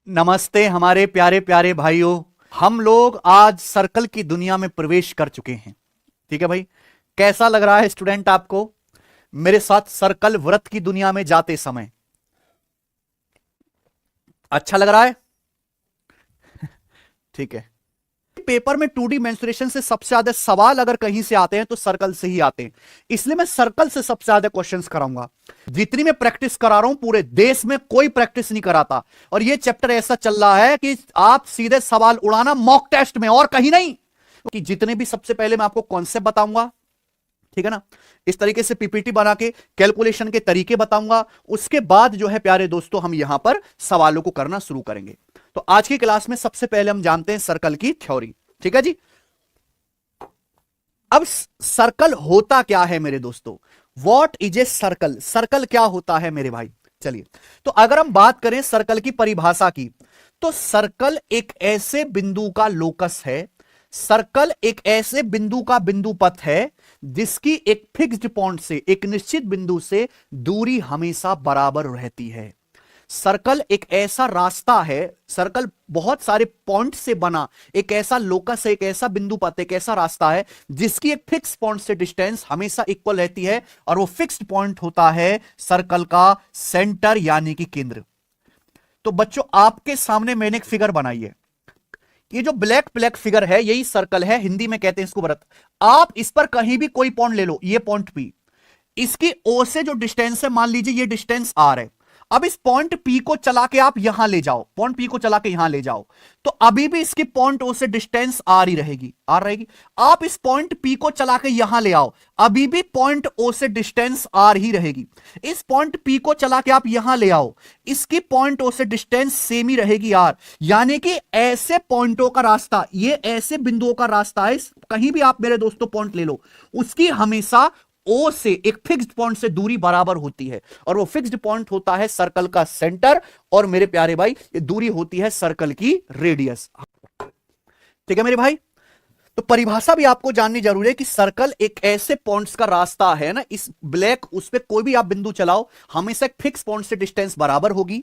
नमस्ते हमारे प्यारे प्यारे भाइयों। हम लोग आज सर्कल की दुनिया में प्रवेश कर चुके हैं। ठीक है भाई, कैसा लग रहा है स्टूडेंट आपको मेरे साथ सर्कल वृत्त की दुनिया में जाते समय? अच्छा लग रहा है? ठीक है। पेपर में 2D मेंसुरेशन से सबसे ज्यादा सवाल अगर कहीं से आते हैं तो सर्कल से ही आते हैं, इसलिए मैं सर्कल से सबसे ज्यादा क्वेश्चंस कराऊंगा। जितनी मैं प्रैक्टिस करा रहा हूं पूरे देश में कोई प्रैक्टिस नहीं कराता, और ये चैप्टर ऐसा चल रहा है कि आप सीधे सवाल उड़ाना मॉक टेस्ट में और कहीं नहीं। कि जितने भी सबसे पहले मैं आपको कॉन्सेप्ट बताऊंगा, ठीक है ना, इस तरीके से पीपीटी बना के कैलकुलेशन के तरीके बताऊंगा। उसके बाद जो है प्यारे दोस्तों हम यहां पर सवालों को करना शुरू करेंगे। तो आज की क्लास में सबसे पहले हम जानते हैं सर्कल की थ्योरी। ठीक है जी। अब सर्कल होता क्या है मेरे दोस्तों? What is a circle? Circle क्या होता है मेरे भाई? चलिए, तो अगर हम बात करें सर्कल की परिभाषा की, तो सर्कल एक ऐसे बिंदु का लोकस है, सर्कल एक ऐसे बिंदु का बिंदु पथ है जिसकी एक फिक्स्ड पॉइंट से, एक निश्चित बिंदु से दूरी हमेशा बराबर रहती है। सर्कल एक ऐसा रास्ता है, सर्कल बहुत सारे पॉइंट से बना एक ऐसा लोकस है, एक ऐसा बिंदु पथ, एक ऐसा रास्ता है जिसकी एक फिक्स पॉइंट से डिस्टेंस हमेशा इक्वल रहती है, और वो फिक्स्ड पॉइंट होता है सर्कल का सेंटर यानी कि केंद्र। तो बच्चों आपके सामने मैंने एक फिगर बनाई है, ये जो ब्लैक ब्लैक फिगर है यही सर्कल है, हिंदी में कहते हैं इसको वृत्त। आप इस पर कहीं भी कोई पॉइंट ले लो, ये पॉइंट पी, इसकी ओ से जो डिस्टेंस है मान लीजिए ये डिस्टेंस आर है। अब इस पॉइंट पी को चला के आप यहां ले जाओ, पॉइंट पी को चला के यहां ले जाओ, तो अभी भी इसकी पॉइंट ओ से डिस्टेंस आर ही रहेगी, आर रहेगी। आप इस पॉइंट पी को चला के यहां ले आओ, अभी भी पॉइंट ओ से डिस्टेंस आर ही रहेगी। इस पॉइंट पी को चला के आप यहां ले आओ, इसकी पॉइंट ओ से डिस्टेंस सेम ही रहेगी आर। यानी कि ऐसे पॉइंटों का रास्ता, ये ऐसे बिंदुओं का रास्ता है, कहीं भी आप मेरे दोस्तों पॉइंट ले लो, उसकी हमेशा ओ से एक फिक्स्ड पॉइंट से दूरी बराबर होती है, और वो फिक्स्ड पॉइंट होता है सर्कल का सेंटर, और मेरे प्यारे भाई ये दूरी होती है सर्कल की रेडियस। ठीक है मेरे भाई, तो परिभाषा भी आपको जाननी जरूरी है कि सर्कल एक ऐसे पॉइंट्स का रास्ता है ना, इस ब्लैक, उस पर कोई भी आप बिंदु चलाओ हमेशा एक फिक्स पॉइंट से डिस्टेंस बराबर होगी,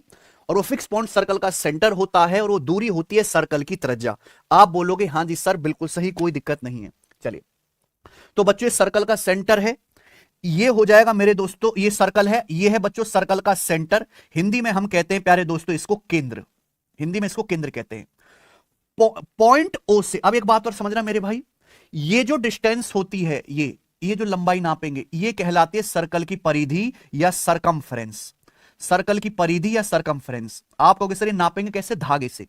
और वो फिक्स पॉइंट सर्कल का सेंटर होता है, और वो दूरी होती है सर्कल की त्रिज्या। आप बोलोगे हां जी सर बिल्कुल सही, कोई दिक्कत नहीं है। चलिए, तो बच्चों ये सर्कल का सेंटर है, ये हो जाएगा मेरे दोस्तों, ये सर्कल है, ये है बच्चों सर्कल का सेंटर। हिंदी में हम कहते हैं प्यारे दोस्तों इसको केंद्र, हिंदी में इसको केंद्र कहते हैं। पॉइंट ओ से, अब एक बात और समझना मेरे भाई, ये जो डिस्टेंस होती है, ये जो लंबाई नापेंगे ये कहलाती है सर्कल की परिधि या सरकमफ्रेंस। सर्कल की परिधि या सरकमफ्रेंस। आप कहोगे सर ये नापेंगे कैसे? धागे से,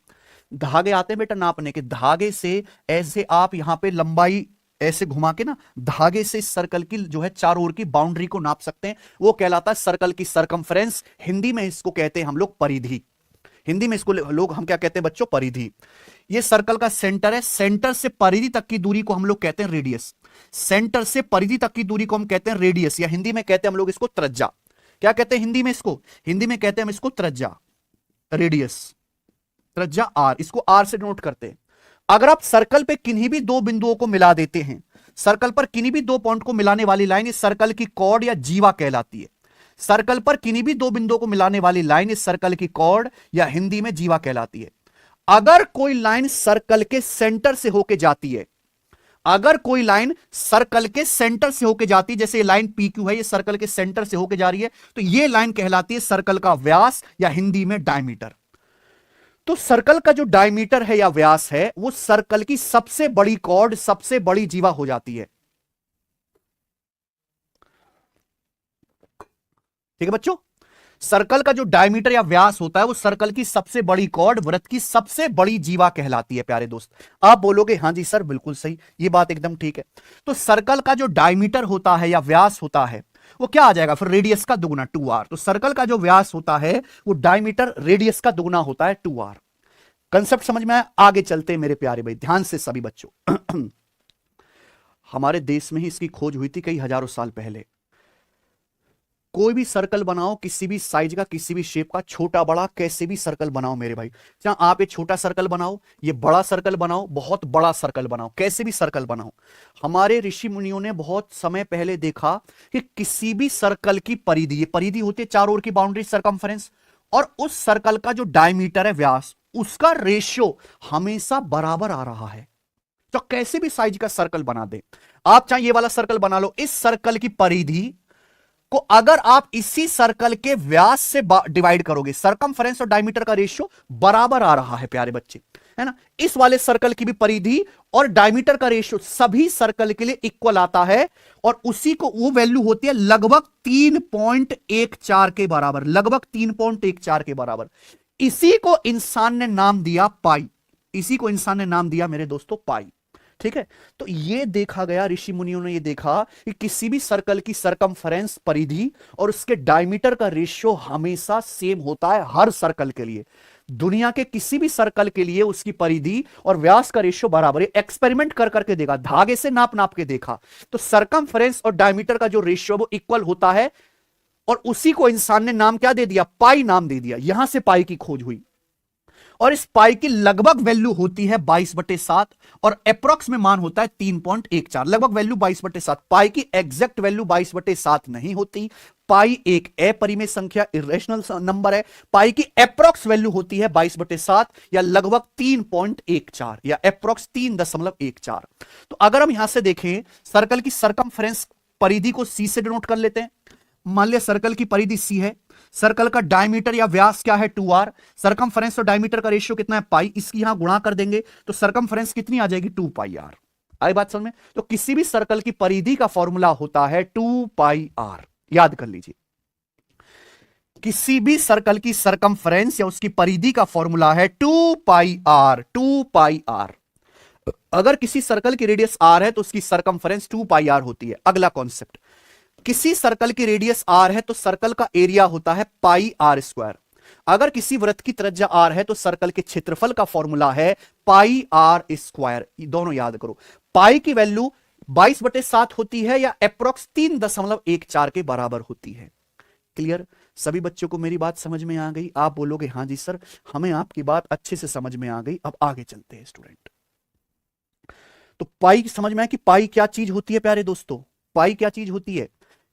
धागे आते हैं बेटा नापने के, धागे से ऐसे आप यहां पे लंबाई ऐसे घुमा के ना धागे से सर्कल की जो है चारों ओर की बाउंड्री को नाप सकते हैं, वो कहलाता है सर्कल की सरकमफ्रेंस। हिंदी में इसको कहते हैं हम लोग परिधि, हिंदी में इसको लोग हम क्या कहते हैं बच्चों? परिधि। ये सर्कल का सेंटर है, सेंटर से परिधि तक की दूरी को हम लोग कहते हैं रेडियस। सेंटर से परिधि तक की दूरी को हम कहते हैं रेडियस, या हिंदी में कहते हैं हम लोग इसको त्रिज्या। क्या कहते हैं हिंदी में इसको? हिंदी में कहते हैं हम इसको त्रिज्या, रेडियस, त्रिज्या आर, इसको आर से नोट करते हैं। अगर आप सर्कल पे किन्हीं भी दो बिंदुओं को मिला देते हैं, सर्कल पर किन्हीं भी दो पॉइंट को मिलाने वाली लाइन इस सर्कल की कॉर्ड या जीवा कहलाती है। सर्कल पर किन्हीं भी दो बिंदुओं को मिलाने वाली लाइन इस सर्कल की कॉर्ड या हिंदी में जीवा कहलाती है। अगर कोई लाइन सर्कल के सेंटर से होके जाती है, अगर कोई लाइन सर्कल के सेंटर से होके जाती है, जैसे ये लाइन पी क्यू है, ये सर्कल के सेंटर से होके जा रही है, तो ये लाइन कहलाती है सर्कल का व्यास या हिंदी में डायमीटर। तो सर्कल का जो डायमीटर है या व्यास है वो सर्कल की सबसे बड़ी कॉर्ड, सबसे बड़ी जीवा हो जाती है। ठीक है बच्चों, सर्कल का जो डायमीटर या व्यास होता है वो सर्कल की सबसे बड़ी कॉर्ड, वृत्त की सबसे बड़ी जीवा कहलाती है प्यारे दोस्त। आप बोलोगे हां जी सर बिल्कुल सही, ये बात एकदम ठीक है। तो सर्कल का जो डायमीटर होता है या व्यास होता है वो क्या आ जाएगा फिर? रेडियस का दुगुना, 2r। तो सर्कल का जो व्यास होता है वो डायमीटर रेडियस का दुगुना होता है, 2r। कंसेप्ट समझ में आया? आगे चलते हैं मेरे प्यारे भाई, ध्यान से सभी बच्चों। हमारे देश में ही इसकी खोज हुई थी कई हजारों साल पहले। कोई भी सर्कल बनाओ, किसी भी साइज का, किसी भी शेप का, छोटा बड़ा कैसे भी सर्कल बनाओ मेरे भाई, चाहे आप ये छोटा सर्कल बनाओ, ये बड़ा सर्कल बनाओ, बहुत बड़ा सर्कल बनाओ, कैसे भी सर्कल बनाओ, हमारे ऋषि मुनियों ने बहुत समय पहले देखा कि किसी भी सर्कल की परिधि, ये परिधि होती है चारों ओर की बाउंड्री, सरकमफ्रेंस, और उस सर्कल का जो डायमीटर है, व्यास, उसका रेशियो हमेशा बराबर आ रहा है। तो कैसे भी साइज का सर्कल बना दे, आप चाहे ये वाला सर्कल बना लो, इस सर्कल की परिधि को अगर आप इसी सर्कल के व्यास से डिवाइड करोगे, सरकमफ्रेंस और डायमीटर का रेशियो बराबर आ रहा है प्यारे बच्चे, है ना। इस वाले सर्कल की भी परिधि और डायमीटर का रेशियो सभी सर्कल के लिए इक्वल आता है, और उसी को वो वैल्यू होती है लगभग 3.14 के बराबर, लगभग 3.14 के बराबर। इसी को इंसान ने नाम दिया पाई, इसी को इंसान ने नाम दिया मेरे दोस्तों पाई। ठीक है, तो ये देखा गया, ऋषि मुनियों ने ये देखा कि किसी भी सर्कल की सरकमफ्रेंस, परिधि और उसके डायमीटर का रेशियो हमेशा सेम होता है हर सर्कल के लिए। दुनिया के किसी भी सर्कल के लिए उसकी परिधि और व्यास का रेशियो बराबर है। एक्सपेरिमेंट कर करके देखा, धागे से नाप नाप के देखा, तो सरकमफ्रेंस और डायमीटर का जो रेशियो वो इक्वल होता है, और उसी को इंसान ने नाम क्या दे दिया, पाई नाम दे दिया। यहां से पाई की खोज हुई, और इस पाई की लगभग वैल्यू होती है 22/7, और अप्रोक्स में मान होता है 3.14। लगभग वैल्यू 22/7, पाई की एग्जैक्ट वैल्यू 22/7 नहीं होती। पाई एक अपरिमेय संख्या, इरेशनल नंबर है। पाई की अप्रोक्स वैल्यू होती है 22/7 या लगभग 3.14 या अप्रोक्स 3.14। तो अगर हम यहां से देखें, सर्कल की सरकमफ्रेंस परिधि को सी से डिनोट कर लेते हैं। मान लिया सर्कल की परिधि सी है, सर्कल का डायमीटर या व्यास क्या है 2r, सरकमफ्रेंस और डायमीटर का रेशियो कितना है पाई, इसकी यहां गुणा कर देंगे तो सरकमफ्रेंस कितनी आ जाएगी 2πr। आई बात समझ में। तो किसी भी सर्कल की परिधि का फॉर्मूला होता है 2πr, याद कर लीजिए। किसी भी सर्कल की सरकमफ्रेंस या उसकी परिधि का फॉर्मूला है 2πr, 2πr। अगर किसी सर्कल की रेडियस r है तो उसकी सरकमफ्रेंस 2πr होती है। अगला कॉन्सेप्ट, किसी सर्कल की रेडियस r है तो सर्कल का एरिया होता है पाई आर स्क्वायर। अगर किसी वृत्त की त्रिज्या r है तो सर्कल के क्षेत्रफल का फॉर्मूला है पाई आर स्क्वायर। दोनों याद करो, पाई की वैल्यू 22/7 होती है या अप्रोक्स 3.14 के बराबर होती है। क्लियर, सभी बच्चों को मेरी बात समझ में आ गई? आप बोलोगे हाँ जी सर, हमें आपकी बात अच्छे से समझ में आ गई। अब आगे चलते हैं स्टूडेंट। तो पाई समझ में आया कि पाई क्या चीज होती है प्यारे दोस्तों, पाई क्या चीज होती है।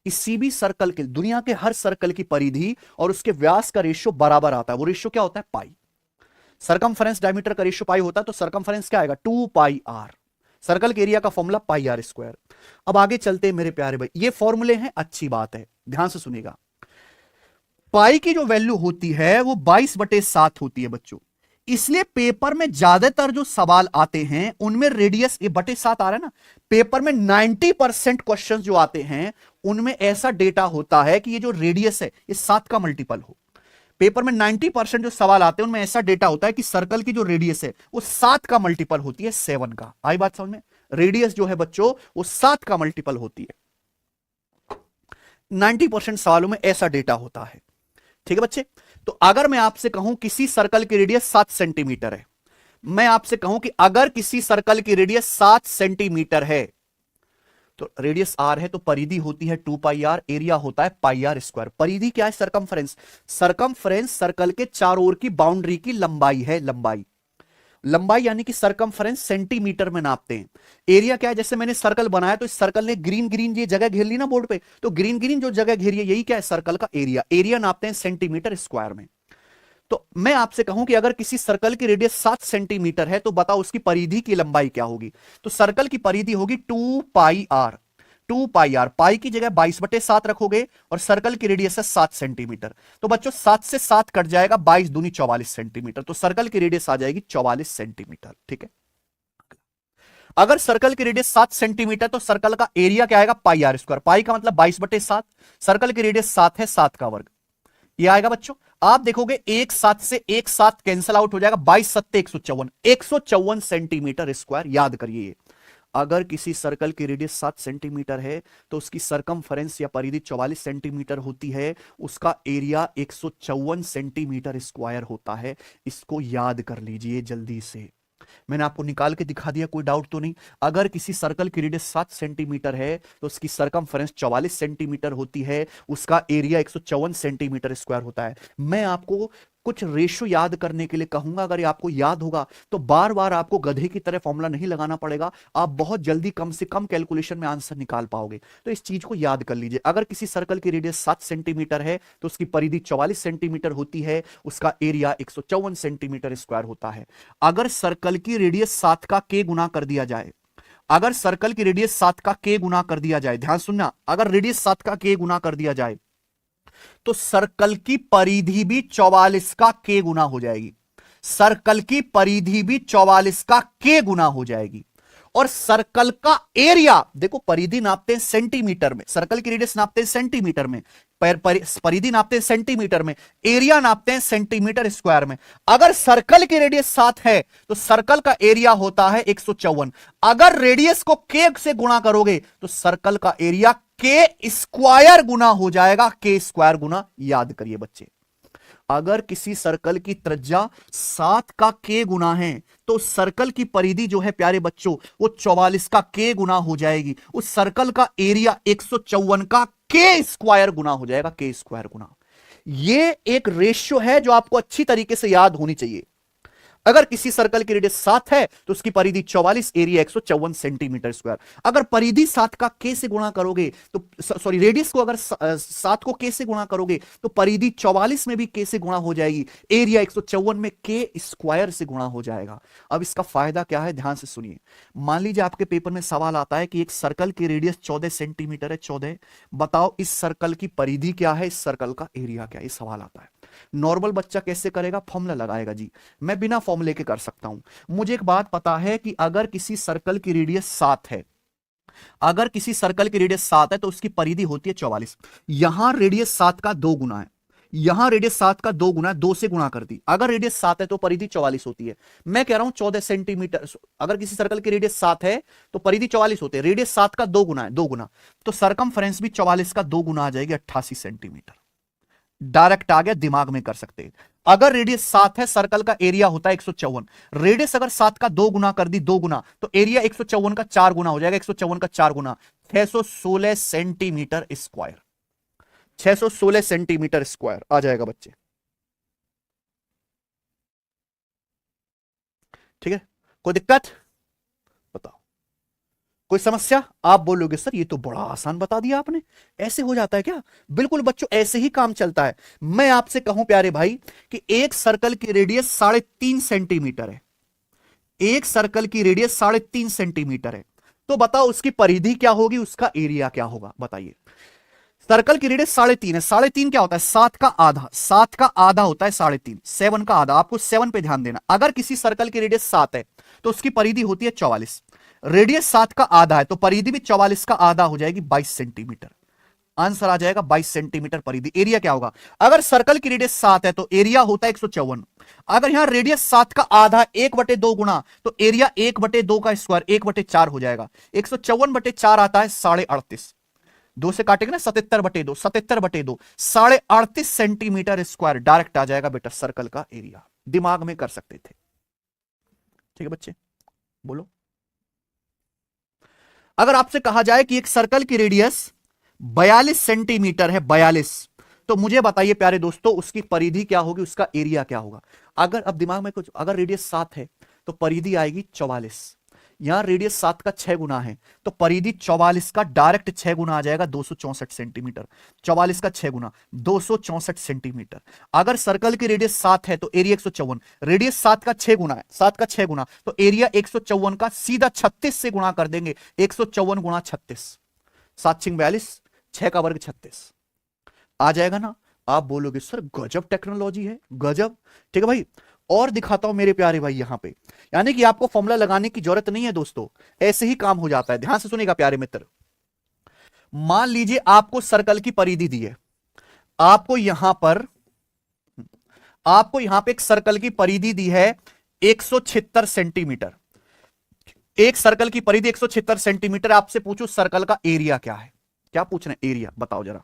किसी भी सर्कल के, दुनिया के हर सर्कल की परिधि और उसके व्यास का रेशियो बराबर आता है। वो रेशियो क्या होता है पाई। सरकमफ्रेंस डायमीटर का रेशियो पाई होता है, तो सरकमफ्रेंस क्या आएगा 2πr। सर्कल के एरिया का फॉर्मूला पाई आर स्क्वायर। अब आगे चलते हैं मेरे प्यारे भाई, ये फॉर्मूले हैं, अच्छी बात है, ध्यान से सुनिएगा। पाई की जो वैल्यू होती है वो 22/7 होती है बच्चों, इसलिए पेपर में ज्यादातर जो सवाल आते हैं उनमें रेडियस, ये 7 आ रहा है ना, पेपर में 90% क्वेश्चंस जो आते हैं उनमें ऐसा डेटा होता है कि ये जो रेडियस है ये 7 का मल्टीपल हो। पेपर में 90% जो सवाल आते हैं उनमें ऐसा डेटा होता है कि सर्कल की जो रेडियस है वो 7 का मल्टीपल होती है 7 का। आई बात समझ में? रेडियस जो है बच्चों वो 7 का मल्टीपल होती है। 90% सवालों में ऐसा डेटा होता है। ठीक है बच्चे, तो अगर मैं आपसे कहूं किसी सर्कल की रेडियस 7 सेंटीमीटर है, मैं आपसे कहूं कि अगर किसी सर्कल की रेडियस 7 सेंटीमीटर है, तो रेडियस r है तो परिधि होती है 2πr, एरिया होता है पाई आर स्क्वायर। परिधि क्या है? सरकमफ्रेंस। सरकमफ्रेंस सर्कल के चारों ओर की बाउंड्री की लंबाई है, लंबाई। लंबाई यानी कि सरकमफ्रेंस सेंटीमीटर में नापते हैं। एरिया क्या है? जैसे मैंने सर्कल बनाया तो इस सर्कल ने ग्रीन ग्रीन ये जगह घेर ली ना बोर्ड पे, तो ग्रीन ग्रीन जो जगह घेरी है यही क्या है? सर्कल का एरिया। एरिया नापते हैं सेंटीमीटर स्क्वायर में। तो मैं आपसे कहूं कि अगर किसी सर्कल की रेडियस 7 सेंटीमीटर है तो बताओ उसकी परिधि की लंबाई क्या होगी? तो सर्कल की परिधि होगी 2πr। 2πr, पाई की जगह 22/7 रखोगे और सर्कल की रेडियस है 7 सेंटीमीटर, तो बच्चों 7 से 7 कट जाएगा, 22 दूनी 44 सेंटीमीटर, तो सर्कल की रेडियस आ जाएगी 44 सेंटीमीटर। ठीक है, अगर सर्कल की रेडियस 7 सेंटीमीटर तो सर्कल का एरिया क्या आएगा? पाई आर स्क्वायर। पाई का मतलब 22/7, सर्कल की रेडियस 7 है, 7 का वर्ग ये आएगा बच्चों। आप देखोगे एक 7 से एक 7 कैंसिल आउट हो जाएगा, 22 7 154, 154 सेंटीमीटर स्क्वायर। याद करिए, अगर किसी सर्कल की रेडियस 7 सेंटीमीटर है तो उसकी सरकमफ्रेंस या परिधि 44 सेंटीमीटर होती है, उसका एरिया 154 सेंटीमीटर स्क्वायर होता है। इसको याद कर लीजिए जल्दी से, मैंने आपको निकाल के दिखा दिया, कोई डाउट तो नहीं। अगर किसी सर्कल की रेडियस 7 सेंटीमीटर है तो उसकी सरकमफ्रेंस 44 सेंटीमीटर होती है, उसका एरिया 154 सेंटीमीटर स्क्वायर होता है। मैं आपको कुछ रेशो याद करने के लिए कहूंगा, अगर ये आपको याद होगा तो बार बार आपको गधे की तरह फॉर्मूला नहीं लगाना पड़ेगा, आप बहुत जल्दी कम से कम कैलकुलेशन में आंसर निकाल पाओगे। तो इस चीज को याद कर लीजिए, अगर किसी सर्कल की रेडियस 7 सेंटीमीटर है तो उसकी परिधि 44 सेंटीमीटर होती है, उसका एरिया 154 सेंटीमीटर स्क्वायर होता है। अगर सर्कल की रेडियस 7 का के गुना कर दिया जाए, अगर सर्कल की रेडियस 7 का के गुना कर दिया जाए, ध्यान सुनना, अगर रेडियस 7 का के गुना कर दिया जाए तो सर्कल की परिधि भी 44 का के गुना हो जाएगी। सर्कल की परिधि भी 44 का के गुना हो जाएगी। और सर्कल का एरिया, देखो परिधि नापते हैं सेंटीमीटर में, सर्कल की रेडियस नापते हैं सेंटीमीटर में, परिधि नापते हैं सेंटीमीटर में, एरिया नापते हैं सेंटीमीटर स्क्वायर में। अगर सर्कल की रेडियस 7 है तो सर्कल का एरिया होता है 154। अगर रेडियस को के से गुणा करोगे तो सर्कल का एरिया के स्क्वायर गुना हो जाएगा, के स्क्वायर गुना। याद करिए बच्चे, अगर किसी सर्कल की त्रिज्या 7 का के गुना है तो सर्कल की परिधि जो है प्यारे बच्चों वो 44 का के गुना हो जाएगी, उस सर्कल का एरिया 154 का के स्क्वायर गुना हो जाएगा, के स्क्वायर गुना। ये एक रेशियो है जो आपको अच्छी तरीके से याद होनी चाहिए। अगर किसी सर्कल की रेडियस 7 है तो उसकी परिधि 44, एरिया 154 सेंटीमीटर स्क्वायर। अगर परिधि 7 का के से गुणा करोगे तो सॉरी रेडियस को अगर 7 को के से गुणा करोगे तो परिधि 44 में भी के से गुणा हो जाएगी, एरिया 154 में के स्क्वायर से गुणा हो जाएगा। अब इसका फायदा क्या है, ध्यान से सुनिए। मान लीजिए आपके पेपर में सवाल आता है कि एक सर्कल की रेडियस 14 सेंटीमीटर है, 14, बताओ इस सर्कल की परिधि क्या है, इस सर्कल का एरिया क्या है, ये सवाल आता है। नॉर्मल बच्चा कैसे करेगा, फॉर्मूला लगाएगा जी। मैं बिना फॉर्मूले के कर सकता हूं। मुझे एक बात पता है कि अगर किसी सर्कल की रेडियस 7 है, अगर किसी सर्कल की रेडियस 7 है तो उसकी परिधि होती है 44। यहां रेडियस 7 का 2 गुना है, यहां रेडियस 7 का 2 गुना है, 2 से गुणा कर दी। अगर रेडियस 7 है तो परिधि 44 होती है। मैं कह रहा हूं 14 सेंटीमीटर, अगर किसी सर्कल की रेडियस 7 है तो परिधि 44 होती है, रेडियस 7 का 2 गुना है, 2 गुना, तो सरकमफ्रेंस भी 44 का 2 गुना आ जाएगी, 88 सेंटीमीटर। डायरेक्ट आ गया, दिमाग में कर सकते हैं। अगर रेडियस 7 है, सर्कल का एरिया होता है 154, रेडियस अगर 7 का 2 गुना कर दी, 2 गुना, तो एरिया 154 का 4 गुना हो जाएगा, 154 का 4 गुना 616 सेंटीमीटर स्क्वायर, 616 सेंटीमीटर स्क्वायर आ जाएगा बच्चे। ठीक है, कोई दिक्कत बताओ, कोई समस्या? आप बोलोगे सर ये तो बड़ा आसान बता दिया आपने, ऐसे हो जाता है क्या? बिल्कुल बच्चों, ऐसे ही काम चलता है। मैं आपसे कहूं प्यारे भाई कि एक सर्कल की रेडियस 3.5 सेंटीमीटर है, एक सर्कल की रेडियस 3.5 सेंटीमीटर है, तो बताओ उसकी परिधि क्या होगी, उसका एरिया क्या होगा, बताइए। सर्कल की रेडियस 3.5 है, 3.5 क्या होता है, 7 का आधा, 7 का आधा होता है 3.5, 7 का आधा, आपको 7 पे ध्यान देना। अगर किसी सर्कल की रेडियस 7 है तो उसकी परिधि होती है 44, रेडियस 7 का आधा है तो परिधि भी 44 का आधा हो जाएगी, 22 सेंटीमीटर। आंसर आ जाएगा 22 सेंटीमीटर परिधि। एरिया क्या होगा, अगर सर्कल की रेडियस 7 है तो एरिया होता है 154, अगर यहां रेडियस 7 का आधा 1/2 गुना, तो एरिया 1/2 का स्क्वायर 1/4 हो जाएगा, 154/4 आता है 38.5, 2 से काटेंगे ना, 77/2, 77/2, 38.5 सेंटीमीटर स्क्वायर डायरेक्ट आ जाएगा बेटा सर्कल का एरिया। दिमाग में कर सकते थे। ठीक है बच्चे, बोलो। अगर आपसे कहा जाए कि एक सर्कल की रेडियस 42 सेंटीमीटर है, 42, तो मुझे बताइए प्यारे दोस्तों उसकी परिधि क्या होगी, उसका एरिया क्या होगा। अगर अब दिमाग में कुछ, अगर रेडियस 7 है तो परिधि आएगी 44, यहां रेडियस 7 का 6 गुना है तो परिधि 44 का डायरेक्ट 6 गुना आ जाएगा, 264 सेंटीमीटर, 44 का 6 गुना 264 सेंटीमीटर। अगर सर्कल की रेडियस 7 है तो एरिया 154, रेडियस 7 का 6 गुना है, 7 का 6 गुना, तो एरिया 154 का सीधा 36 से गुणा कर देंगे, 154 गुणा 36, 7 6 42, 6 का वर्ग 36 आ जाएगा ना। आप बोलोगे सर गजब टेक्नोलॉजी है, गजब। ठीक है भाई, और दिखाता हूं मेरे प्यारे भाई यहां पे, यानी कि आपको फॉर्मूला लगाने की जरूरत नहीं है दोस्तों, ऐसे ही काम हो जाता है। ध्यान से सुनिएगा प्यारे मित्र, मान लीजिए आपको सर्कल की परिधि दी है, आपको यहां पे एक सर्कल की परिधि दी है 176 सेंटीमीटर, एक सर्कल की परिधि 176 सेंटीमीटर। आपसे पूछो सर्कल का एरिया क्या है, क्या पूछ रहे हैं, एरिया बताओ जरा।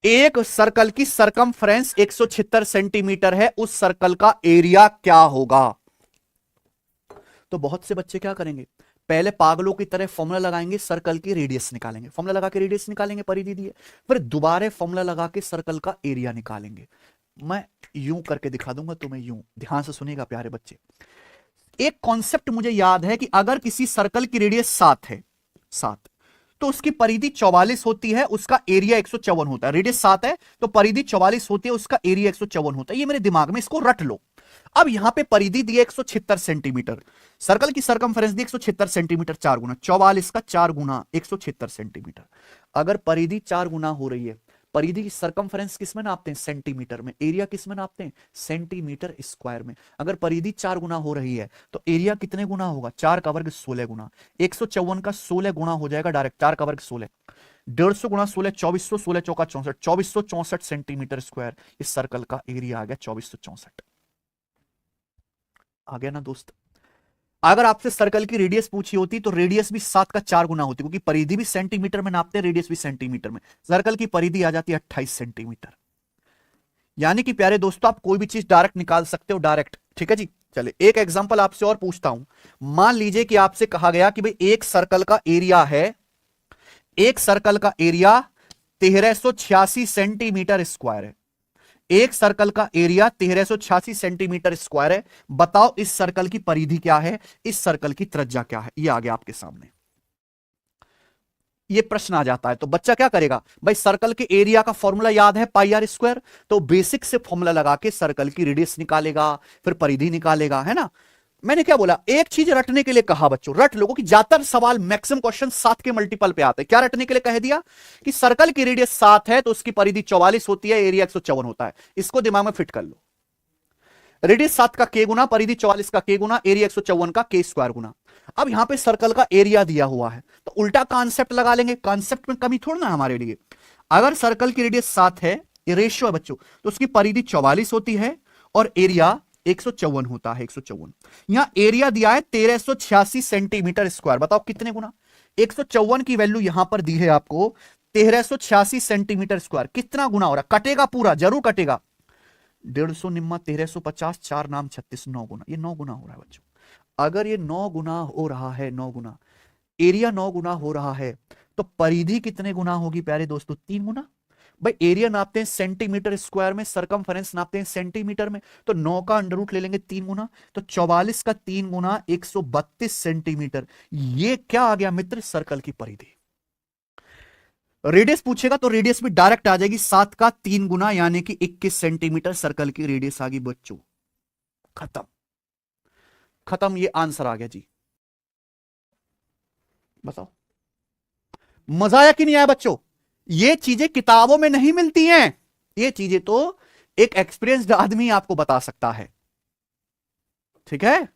एक सर्कल की सरकमफ्रेंस 176 सेंटीमीटर है, उस सर्कल का एरिया क्या होगा। तो बहुत से बच्चे क्या करेंगे, पहले पागलों की तरह फॉर्मूला लगाएंगे, सर्कल की रेडियस निकालेंगे, फॉर्मूला लगा के रेडियस निकालेंगे, परिधि दी है, फिर दोबारा फॉर्मूला लगा के सर्कल का एरिया निकालेंगे। मैं यूं करके दिखा दूंगा तुम्हें, यूं ध्यान से सुनेगा प्यारे बच्चे। एक कॉन्सेप्ट मुझे याद है कि अगर किसी सर्कल की रेडियस 7 है, 7, तो उसकी परिधि 44 होती है, उसका एरिया 154 होता है। रेडियस 7 है तो परिधि 44 होती है, उसका एरिया 154 होता है। ये मेरे दिमाग में, इसको रट लो। अब यहां पे परिधि दी है 176 सेंटीमीटर, सर्कल की सरकमफेरेंस दी 176 सेंटीमीटर, 4 गुना 44 का 4 गुना 176 सेंटीमीटर। अगर परिधि 4 गुना हो रही है, परिधि की सरकमफेरेंस किस में नापते हैं? सेंटीमीटर में। एरिया किस में नापते हैं? सेंटीमीटर स्क्वायर में। अगर परिधि 4 गुना हो रही है तो एरिया कितने गुना होगा? 4 का वर्ग 16 गुना। 154 का 16 गुना हो जाएगा डायरेक्ट, 4 का वर्ग 16, 150 गुना 16, 2400, 16 चौका 64, 2464 सेंटीमीटर स्क्वायर। इस सर्कल का एरिया आ गया 2464। आ गया ना दोस्त? अगर आपसे सर्कल की रेडियस पूछी होती तो रेडियस भी 7 का 4 गुना होती, क्योंकि परिधि भी सेंटीमीटर में नापते हैं, रेडियस भी सेंटीमीटर में। सर्कल की परिधि आ जाती है 28 सेंटीमीटर। यानी कि प्यारे दोस्तों, आप कोई भी चीज डायरेक्ट निकाल सकते हो, डायरेक्ट। ठीक है जी। चले एक एग्जांपल आपसे और पूछता हूं। मान लीजिए कि आपसे कहा गया कि भाई एक सर्कल का एरिया है, एक सर्कल का एरिया 1386 सेंटीमीटर स्क्वायर है। एक सर्कल का एरिया 1386 सेंटीमीटर स्क्वायर है। बताओ इस सर्कल की परिधि क्या है, इस सर्कल की त्रिज्या क्या है? ये आ गया आपके सामने, ये प्रश्न आ जाता है। तो बच्चा क्या करेगा भाई? सर्कल के एरिया का फॉर्मूला याद है, पाई आर स्क्वायर। तो बेसिक से फॉर्मूला लगा के सर्कल की रेडियस निकालेगा, फिर परिधि निकालेगा, है ना। मैंने क्या बोला? एक चीज रटने के लिए कहा बच्चों, रट लोगों की ज्यादातर सवाल मैक्सिमम क्वेश्चन 7 के मल्टीपल पे आते हैं। क्या रटने के लिए कह दिया? कि सर्कल की रेडियस 7 है तो उसकी परिधि 44 होती है, एरिया 154 होता है। इसको दिमाग में फिट कर लो। रेडियस 7 का के गुना, परिधि 44 का के गुना, एरिया 154 का के स्क्वायर गुना। अब यहां पे सर्कल का एरिया दिया हुआ है तो उल्टा कॉन्सेप्ट लगा लेंगे। कॉन्सेप्ट में कमी थोड़ा ना हमारे लिए। अगर सर्कल की रेडियस 7 है, ये रेशियो है बच्चों, तो उसकी परिधि 44 होती है और एरिया 154 होता है, 154। यहां एरिया दिया है 1386 सेंटीमीटर स्क्वायर। बताओ कितने गुना? 154 की वैल्यू यहां पर दी है आपको 1386 सेंटीमीटर स्क्वायर। कितना गुना हो रहा है? कटेगा पूरा, जरूर कटेगा। 150 निम्मा 1350, 4 नाम 36, 9 गुना। ये 9 गुना हो रहा है बच्चों। अगर ये 9 गुना हो रहा है, 9 गुना, एरिया 9 गुना हो रहा है, तो परिधि कितने गुना होगी प्यारे दोस्तों? 3 गुना। भाई एरिया नापते हैं सेंटीमीटर स्क्वायर में, सरकमफेरेंस नापते हैं सेंटीमीटर में, तो 9 का अंडर रूट ले लेंगे 3 गुना, तो 44 का 3 गुना 132 सेंटीमीटर। ये क्या आ गया मित्र? सर्कल की परिधि। रेडियस पूछेगा तो रेडियस भी डायरेक्ट आ जाएगी, 7 का 3 गुना यानी कि 21 सेंटीमीटर सर्कल की रेडियस आ गई बच्चों। खत्म, खत्म। ये आंसर आ गया जी। बताओ मजा आया कि नहीं आया बच्चों? ये चीजें किताबों में नहीं मिलती हैं, ये चीजें तो एक एक्सपीरियंस्ड आदमी आपको बता सकता है। ठीक है,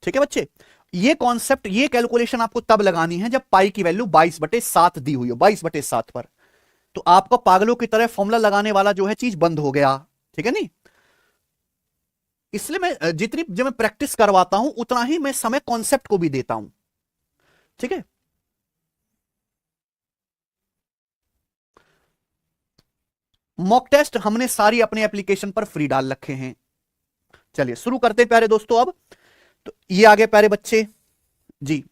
ठीक है बच्चे। ये कॉन्सेप्ट, ये कैलकुलेशन आपको तब लगानी है जब पाई की वैल्यू 22/7 दी हुई हो, 22/7 पर। तो आपको पागलों की तरह फॉर्मूला लगाने वाला जो है चीज बंद हो गया। ठीक है नहीं? इसलिए मैं जितनी जब मैं प्रैक्टिस करवाता हूं उतना ही मैं समय कॉन्सेप्ट को भी देता हूं। ठीक है, मॉक टेस्ट हमने सारी अपने एप्लीकेशन पर फ्री डाल रखे हैं। चलिए शुरू करते हैं प्यारे दोस्तों। अब तो ये आगे प्यारे बच्चे जी,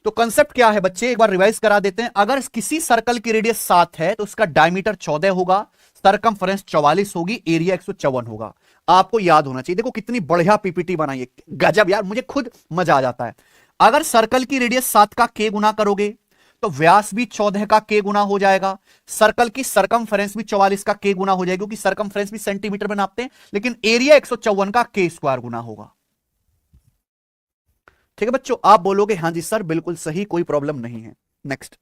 तो कंसेप्ट क्या है बच्चे, एक बार रिवाइज करा देते हैं। अगर किसी सर्कल की रेडियस 7 है तो उसका डायमीटर 14 होगा, सरकमफेरेंस 44 होगी, एरिया 154 होगा। आपको याद होना चाहिए। देखो कितनी बढ़िया पीपीटी बनाई है, गजब यार, मुझे खुद मजा आ जाता है। अगर सर्कल की रेडियस 7 का के गुना करोगे तो व्यास भी 14 का के गुना हो जाएगा, सर्कल की सरकमफेरेंस भी 44 का के गुना हो जाएगी, क्योंकि सरकमफेरेंस भी सेंटीमीटर में नापते हैं, लेकिन एरिया 154 का के स्क्वायर गुना होगा। ठीक है बच्चों, आप बोलोगे हां जी सर बिल्कुल सही, कोई प्रॉब्लम नहीं है। नेक्स्ट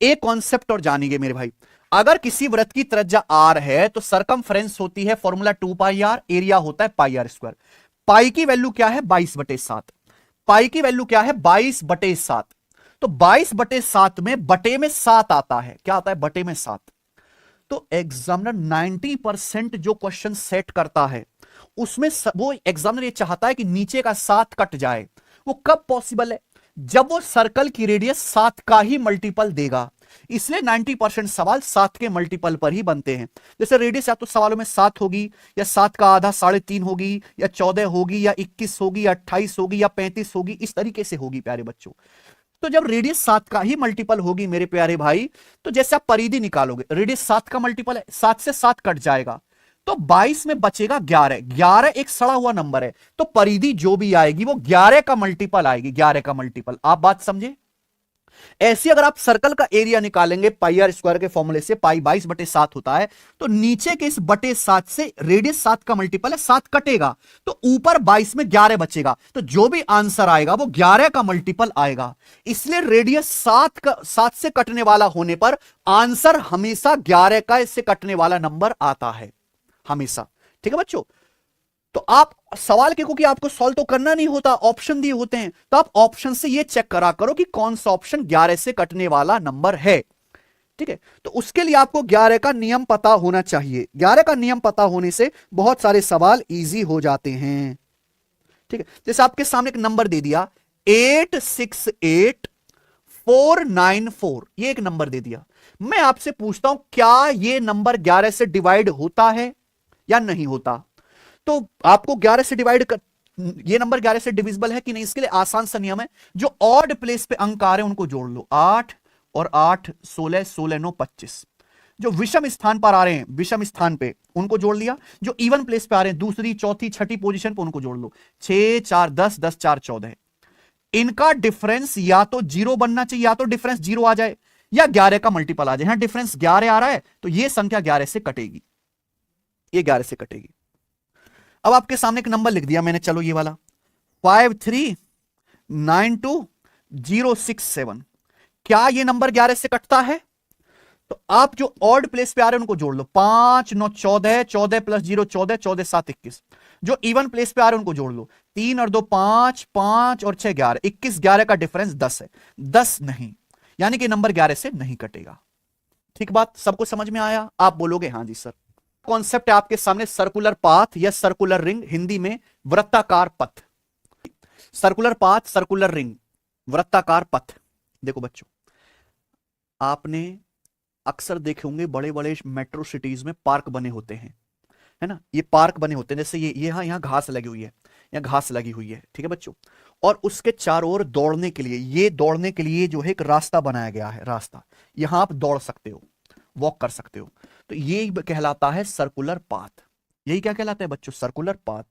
एक कॉन्सेप्ट और जानिए मेरे भाई। अगर किसी वृत्त की त्रिज्या आर है तो सरकमफेरेंस होती है फॉर्मूला 2 पाई आर, एरिया होता है पाई आर स्क्वायर। पाई की वैल्यू क्या है? 22/7। पाई की वैल्यू क्या है? 22/7। तो 22/7 में बटे में 7 आता है। क्या आता है? बटे में 7। तो एग्जामिनर 90% जो क्वेश्चन सेट करता है उसमें वो एग्जामिनर ये चाहता है कि नीचे का 7 कट जाए। वो कब पॉसिबल है? जब वो सर्कल की रेडियस 7 का ही मल्टीपल देगा। इसलिए 90% सवाल 7 के मल्टीपल पर ही बनते हैं। जैसे रेडियस या तो सवालों में 7 होगी, या 7 का आधा 3.5 होगी, या 14 होगी, या 21 होगी, या 28 होगी, या 35 होगी, इस तरीके से होगी प्यारे बच्चों। तो जब रेडियस 7 का ही मल्टीपल होगी मेरे प्यारे भाई, तो जैसे आप परिधि निकालोगे, रेडियस 7 का मल्टीपल है, 7 से 7 कट जाएगा, तो 22 में बचेगा 11। 11 एक सड़ा हुआ नंबर है, तो परिधि जो भी आएगी वो 11 का मल्टीपल आएगी, 11 का मल्टीपल। आप बात समझे? ऐसे अगर आप सर्कल का एरिया निकालेंगे पाई आर स्क्वायर के फॉर्मूले से, पाई 22/7 होता है, तो नीचे के इस बटे 7 से रेडियस 7 का मल्टीपल है, 7 कटेगा, तो ऊपर 22 में 11 बचेगा, तो जो भी आंसर आएगा वो 11 का मल्टीपल आएगा। इसलिए रेडियस 7 से कटने वाला होने पर आंसर हमेशा 11 का इससे कटने वाला नंबर आता है, हमेशा। ठीक है बच्चों? तो आप सवाल के क्योंकि आपको सॉल्व तो करना नहीं होता, ऑप्शन दिए होते हैं, तो आप ऑप्शन से ये चेक करा करो कि कौन सा ऑप्शन 11 से कटने वाला नंबर है। ठीक है? तो उसके लिए आपको 11 का नियम पता होना चाहिए। 11 का नियम पता होने से बहुत सारे सवाल इजी हो जाते हैं। ठीक है? जैसे आपके सामने एक नंबर दे दिया 868494, ये एक नंबर दे दिया। मैं आपसे पूछता हूं क्या ये नंबर 11 से डिवाइड होता है या नहीं होता? तो आपको 11 से डिवाइड कर, ये नंबर 11 से डिविजिबल है कि नहीं, इसके लिए आसान सा नियम है, जो ऑड प्लेस पे अंक आ रहे हैं उनको जोड़ लो। 8 और 8 16, 16 9 25। जो विषम स्थान पर आ रहे हैं, विषम स्थान पे, उनको जोड़ लिया। जो इवन प्लेस पे आ रहे हैं, दूसरी चौथी छठी पोजीशन पे, उनको जोड़ लो। 6 4 10, 10 4 14। इनका डिफरेंस या तो 0 बनना चाहिए, या तो डिफरेंस 0 आ जाए, या 11 का मल्टीपल आ जाए। यहां डिफरेंस 11 आ रहा है, तो यह संख्या 11 से कटेगी, ये 11 से कटेगी। अब आपके सामने एक नंबर लिख दिया मैंने, चलो ये वाला 5392067। क्या ये नंबर 11 से कटता है? तो आप जो ऑड प्लेस पे आ रहे हैं उनको जोड़ लो। 5 9 14, 14 प्लस 0 14, 14 7 21। जो इवन प्लेस पे आ रहे हैं उनको जोड़ लो। 3 और 2 5, 5 और 6 11, 21 11 का डिफरेंस 10 है, 10 नहीं, यानी कि नंबर 11 से नहीं कटेगा। ठीक बात सबको समझ में आया? आप बोलोगे हां जी सर। कॉन्सेप्ट है आपके सामने सर्कुलर पाथ या सर्कुलर रिंग, हिंदी में वृत्ताकार पथ। सर्कुलर पाथ, सर्कुलर रिंग, वृत्ताकार पथ। देखो बच्चों, आपने अक्सर देखे होंगे बड़े बड़े मेट्रो सिटीज में पार्क बने होते हैं, है ना? ये पार्क बने होते हैं, जैसे ये यहां घास लगी हुई है, यहाँ घास लगी हुई है, ठीक है बच्चों, और उसके चारों ओर दौड़ने के लिए, ये दौड़ने के लिए जो है एक रास्ता बनाया गया है, रास्ता, यहां आप दौड़ सकते हो, वॉक कर सकते हो, तो ये कहलाता है सर्कुलर पाथ। यही क्या कहलाता है बच्चों? Circular path.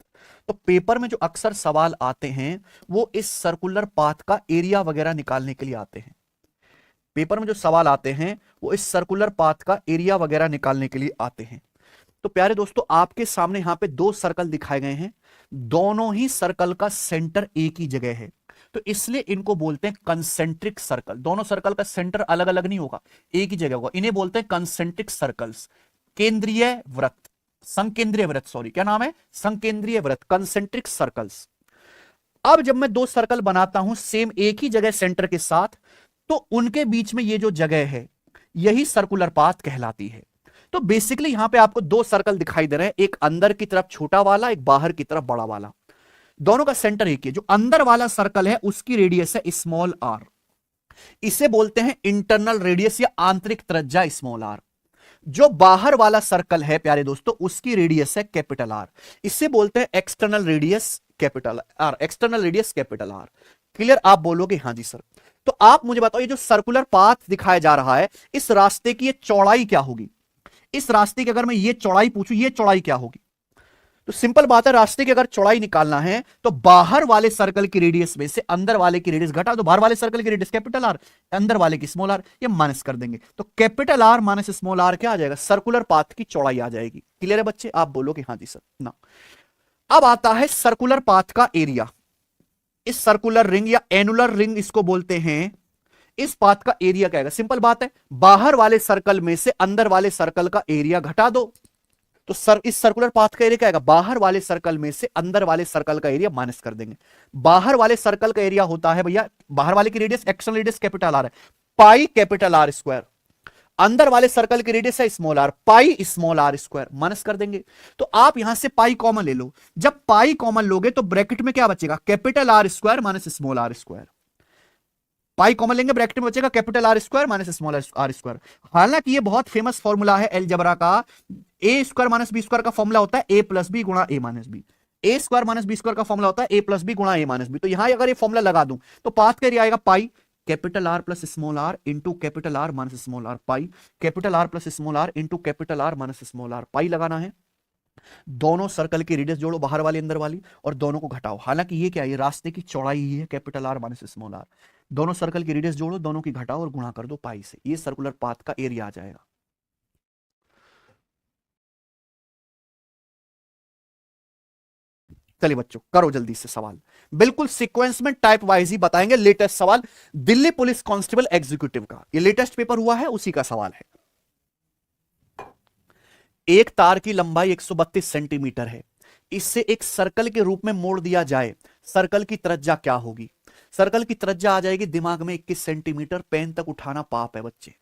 तो पेपर में जो अक्सर सवाल आते हैं वो इस सर्कुलर पाथ का एरिया वगैरह निकालने के लिए आते हैं। पेपर में जो सवाल आते हैं वो इस सर्कुलर पाथ का एरिया वगैरह निकालने के लिए आते हैं। तो प्यारे दोस्तों, आपके सामने यहां पे 2 सर्कल दिखाए गए हैं, दोनों ही सर्कल का सेंटर एक ही जगह है, तो इसलिए इनको बोलते हैं कंसेंट्रिक सर्कल। दोनों सर्कल का सेंटर अलग अलग नहीं होगा, एक ही जगह होगा, इन्हें बोलते हैं कंसेंट्रिक सर्कल्स। केंद्रीय वृत्त, संकेंद्रीय वृत्त, सॉरी क्या नाम है? संकेंद्रीय वृत्त, कंसेंट्रिक सर्कल्स। अब जब मैं 2 सर्कल बनाता हूं सेम एक ही जगह सेंटर के साथ, तो उनके बीच में ये जो जगह है यही सर्कुलर पाथ कहलाती है। तो बेसिकली यहां पे आपको 2 सर्कल दिखाई दे रहे हैं, एक अंदर की तरफ छोटा वाला, एक बाहर की तरफ बड़ा वाला, दोनों का सेंटर एक ही है। जो अंदर वाला सर्कल है उसकी रेडियस है स्मॉल आर, इसे बोलते हैं इंटरनल रेडियस या आंतरिक त्रिज्या स्मॉल आर। जो बाहर वाला सर्कल है प्यारे दोस्तों उसकी रेडियस है कैपिटल आर, इसे बोलते हैं external radius capital R, external radius capital R. Clear? आप बोलोगे हां जी सर। तो आप मुझे बताओ, ये जो सर्कुलर पाथ दिखाया जा रहा है, इस रास्ते की ये चौड़ाई क्या होगी? इस रास्ते की अगर मैं ये चौड़ाई पूछूं, ये चौड़ाई क्या होगी? तो सिंपल बात है, रास्ते की अगर चौड़ाई निकालना है तो बाहर वाले सर्कल की रेडियस में से अंदर वाले की रेडियस घटा, तो बाहर वाले सर्कल की रेडियस कैपिटल आर, अंदर वाले की स्मॉल आर, ये माइनस कर देंगे, तो capital R minus small R क्या आ जाएगा? सर्कुलर पाथ की चौड़ाई आ जाएगी। क्लियर है बच्चे? आप बोलोगे हां जी सर ना। अब आता है सर्कुलर पाथ का एरिया। इस सर्कुलर रिंग या एनुलर रिंग इसको बोलते हैं, इस पाथ का एरिया क्या आएगा? सिंपल बात है, बाहर वाले सर्कल में से अंदर वाले सर्कल का एरिया घटा दो, तो इस सर्कुलर पाथ का एरिया क्या आएगा? बाहर वाले सर्कल में से अंदर वाले सर्कल का एरिया माइनस कर देंगे। बाहर वाले सर्कल का एरिया होता है भैया, बाहर वाले की radius external radius capital R है, पाई कैपिटल आर स्क्वायर, अंदर वाले सर्कल की रेडियस है small R, pi small R square, minus कर देंगे। तो आप यहां से पाई कॉमन ले लो, जब पाई कॉमन लोगे तो ब्रैकेट में क्या बचेगा? Capital R square minus small R square. Pi common लेंगे, ब्रैकेट में बचेगा capital R square minus small R square. हालांकि ये बहुत फेमस फॉर्मूला है अलजेब्रा का, A square minus B square का फॉर्मूला होता है ए प्लस बी गुणा A minus B. A square minus B square का फॉर्मूला होता है ए प्लस बी गुणा ए माइनस बी। तो यहां अगर ये फॉर्मूला लगा दूं तो पाथ का एरिया आएगा pi capital R plus small R into capital R minus small R, pi capital R plus small R into capital R minus small R. Pi लगाना है, दोनों सर्कल की रेडियस जोड़ो, बाहर वाली अंदर वाली, और दोनों को घटाओ। हालांकि ये क्या है, ये रास्ते की चौड़ाई ही है capital R minus small R. दोनों सर्कल की रेडियस जोड़ो, दोनों की घटाओ और गुणा कर दो पाई से, ये सर्कुलर पाथ का एरिया आ जाएगा। चलिए बच्चों करो जल्दी से सवाल, बिल्कुल सीक्वेंस में टाइप वाइज ही बताएंगे। लेटेस्ट सवाल दिल्ली पुलिस कांस्टेबल एग्जीक्यूटिव का, ये लेटेस्ट पेपर हुआ है उसी का सवाल है। एक तार की लंबाई 132 सेंटीमीटर है, इससे एक सर्कल के रूप में मोड़ दिया जाए, सर्कल की त्रिज्या क्या होगी? सर्कल की त्रिज्या आ जाएगी दिमाग में 21 सेंटीमीटर, पेन तक उठाना पाप है बच्चे।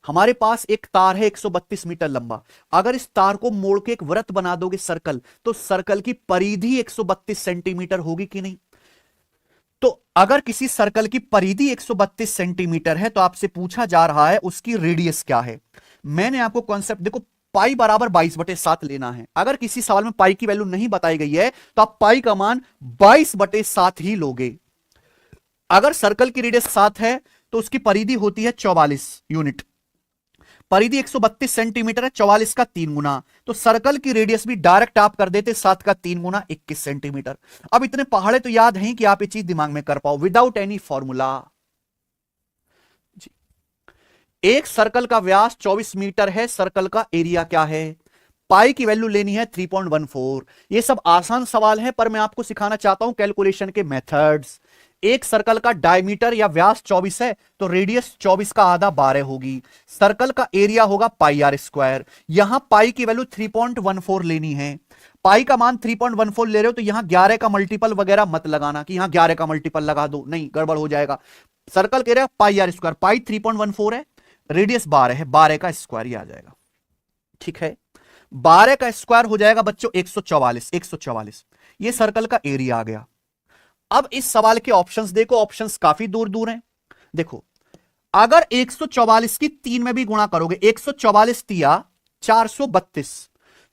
हमारे पास एक तार है 132 मीटर लंबा, अगर इस तार को मोड़ के एक वृत्त बना दोगे सर्कल, तो सर्कल की परिधि 132 सेंटीमीटर होगी कि नहीं? तो अगर किसी सर्कल की परिधि 132 सेंटीमीटर है तो आपसे पूछा जा रहा है उसकी रेडियस क्या है। मैंने आपको कॉन्सेप्ट देखो, पाई बराबर 22/7 लेना है। अगर किसी सवाल में पाई की वैल्यू नहीं बताई गई है तो आप पाई का मान 22/7 ही लोगे। अगर सर्कल की रेडियस 7 है तो उसकी परिधि होती है 44 यूनिट। परिधि 132 सेंटीमीटर है, 44 का 3 गुना, तो सर्कल की रेडियस भी डायरेक्ट आप कर देते 7 का 3 गुना 21 सेंटीमीटर। अब इतने पहाड़े तो याद हैं कि आप ये चीज दिमाग में कर पाओ विदाउट एनी फॉर्मूला। एक सर्कल का व्यास 24 मीटर है, सर्कल का एरिया क्या है? पाई की वैल्यू लेनी है 3.14। ये सब आसान सवाल है पर मैं आपको सिखाना चाहता हूं कैलकुलेशन के मेथड्स। एक सर्कल का डायमीटर या व्यास 24 है तो रेडियस 24 का आधा 12 होगी। सर्कल का एरिया होगा पाई आर स्क्वायर। यहां पाई की वैल्यू 3.14 लेनी है। पाई का मान 3.14 ले रहे हो तो यहां 11 का मल्टीपल वगैरह मत लगाना कि यहां 11 का मल्टीपल लगा दो, नहीं गड़बड़ हो जाएगा। सर्कल कह रहे पाई आर स्क्वायर, पाई 3.14 है, रेडियस 12 है, 12 का स्क्वायर ही आ जाएगा। ठीक है, 12 का स्क्वायर हो जाएगा बच्चों 144। 144 ये सर्कल का एरिया आ गया। अब इस सवाल के ऑप्शंस देखो, ऑप्शंस काफी दूर दूर हैं। देखो अगर 144 की 3 में भी गुणा करोगे, 144 तिया 432,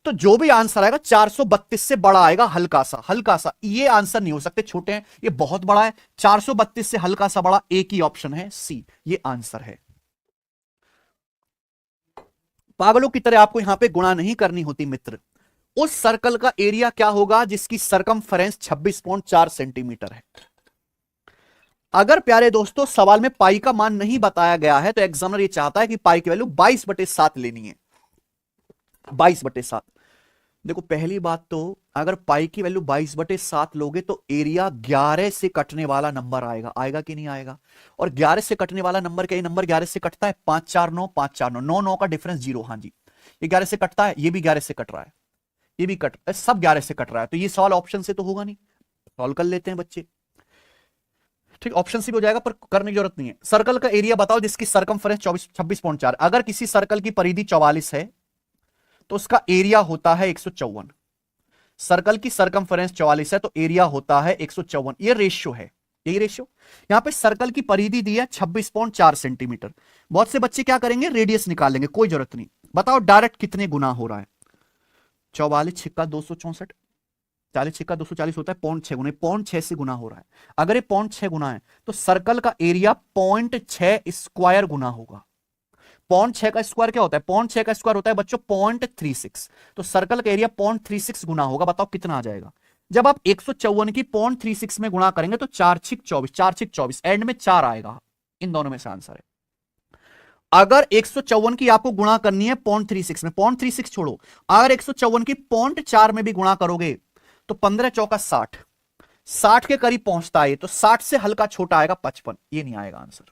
तो जो भी आंसर आएगा 432 से बड़ा आएगा, हल्का सा हल्का सा। ये आंसर नहीं हो सकते, छोटे हैं, ये बहुत बड़ा है। 432 से हल्का सा बड़ा एक ही ऑप्शन है, सी, ये आंसर है। पागलों की तरह आपको यहां पे गुणा नहीं करनी होती मित्र। उस सर्कल का एरिया क्या होगा जिसकी सरकमफेरेंस 26.4 सेंटीमीटर है। अगर प्यारे दोस्तों सवाल में पाई का मान नहीं बताया गया है तो एग्जामिनर ये चाहता है कि पाई की वैल्यू 22/7 लेनी है। 22/7। देखो पहली बात तो अगर पाई की वैल्यू 22/7 लोगे तो एरिया 11 से कटने वाला नंबर आएगा, आएगा कि नहीं आएगा? और 11 से कटने वाला नंबर क्या, नंबर 11 से कटता है 5 4 9 5 4 9 9 9 का डिफरेंस 0। हाँ जी, ये 11 से कटता है, ये भी 11 से कट रहा है, ये भी कट, सब 11 से कट रहा है, तो ये सवाल ऑप्शन से तो होगा नहीं। सॉल्व कर लेते हैं बच्चे। ठीक, ऑप्शन से भी हो जाएगा पर करने की जरूरत नहीं है। सर्कल का एरिया बताओ जिसकी सरकमफेरेंस 26.4। अगर किसी सर्कल की परिधि 44 है तो उसका एरिया होता है 154। सर्कल की सरकमफेरेंस 44 है तो एरिया होता है 154। ये रेशियो है, यही रेशियो। यहां पे सर्कल की परिधि दी है 26.4 सेंटीमीटर। बहुत से बच्चे क्या करेंगे, रेडियस निकालेंगे, कोई जरूरत नहीं। बताओ डायरेक्ट कितने गुना हो रहा है? 44 छिक्का 264, 40 छिक्का 240 होता है, 0.6 गुना, 0.6 से गुना हो रहा है। अगर ये 0.6 गुना है तो सर्कल का एरिया 0.6 स्क्वायर गुना होगा। 0.6 का स्क्वायर क्या होता है? 0.6 का स्क्वायर होता है बच्चों 0.36। तो सर्कल का एरिया 0.36 गुना होगा। बताओ कितना आ जाएगा? जब आप 154 की 0.36 में गुणा करेंगे तो 4 छिक 24, 4 छिक 24, एंड में 4 आएगा। इन दोनों में से आंसर है। अगर 154 की आपको गुणा करनी है 0.36 में, 0.36 छोड़ो, अगर 154 की 0.4 में भी गुणा करोगे तो 15 चौका 60, 60 के करीब पहुंचता है, तो 60 से हल्का छोटा आएगा 55। ये नहीं आएगा आंसर।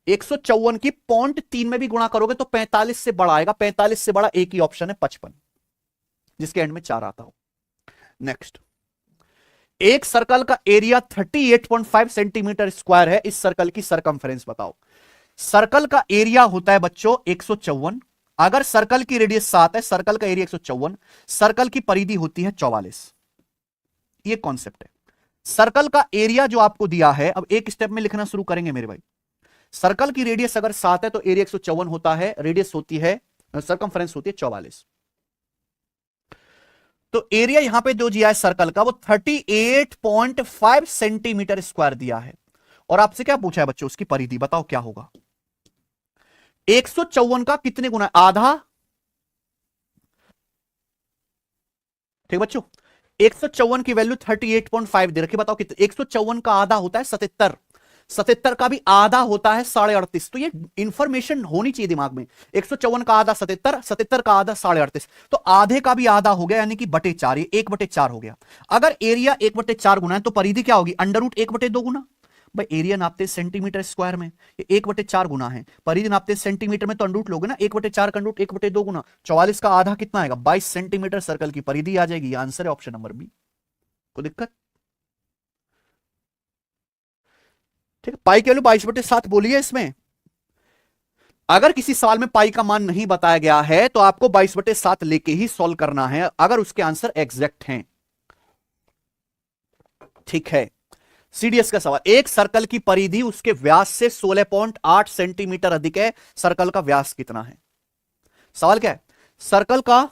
154 की 0.3 में भी गुणा करोगे तो 45 से बड़ा आएगा, 45 से बड़ा एक ही ऑप्शन है 55, जिसके एंड में 4 आता हो। नेक्स्ट, एक सर्कल का एरिया 38.5 सेंटीमीटर स्क्वायर है, इस सर्कल की सरकमफेरेंस बताओ। सर्कल का एरिया होता है बच्चों 154। अगर सर्कल की रेडियस 7 है, सर्कल का एरिया 154, सर्कल की परिधि होती है 44। ये कॉन्सेप्ट है। सर्कल का एरिया जो आपको दिया है, अब एक स्टेप में लिखना शुरू करेंगे मेरे भाई। सर्कल की रेडियस अगर 7 है तो एरिया 154 होता है, रेडियस होती है, सरकमफ्रेंस होती है 44। तो एरिया यहां पे जो दिया है सर्कल का वो 38.5 सेंटीमीटर स्क्वायर दिया है। और आपसे क्या पूछा है बच्चों, उसकी परिधि बताओ क्या होगा। 154 का कितने गुना, आधा। ठीक बच्चों, 154 की वैल्यू 38.5 दे रखी, बताओ कितने। 154 का आधा होता है 77, 77 का भी आधा होता है 38.5। तो ये इंफॉर्मेशन होनी चाहिए दिमाग में। 154 का आधा 77, 77 का आधा 38.5, तो आधे का भी आधा हो गया, यानी कि बटे 4, ये 1/4 हो गया। अगर एरिया 1/4 गुना है तो परिधि क्या होगी, अंडर रूट 1/2 गुना। भाई एरिया नापते सेंटीमीटर स्क्वायर में, ये 1/4 गुना है, परिधि नापते सेंटीमीटर में, तो अंडर रूट लोगे ना, 1/4 का अंडर रूट 1/2 गुना, 44 का आधा कितना आएगा, 22 सेंटीमीटर सर्कल की परिधि आ जाएगी। आंसर है ऑप्शन नंबर बी। कोई दिक्कत? ठीक है, पाई की वैल्यू 22/7 बोलिए इसमें। अगर किसी सवाल में पाई का मान नहीं बताया गया है तो आपको 22/7 लेके ही सॉल्व करना है, अगर उसके आंसर एग्जैक्ट हैं। ठीक है, सीडीएस का सवाल, एक सर्कल की परिधि उसके व्यास से 16.8 सेंटीमीटर अधिक है, सर्कल का व्यास कितना है। सवाल क्या है, सर्कल का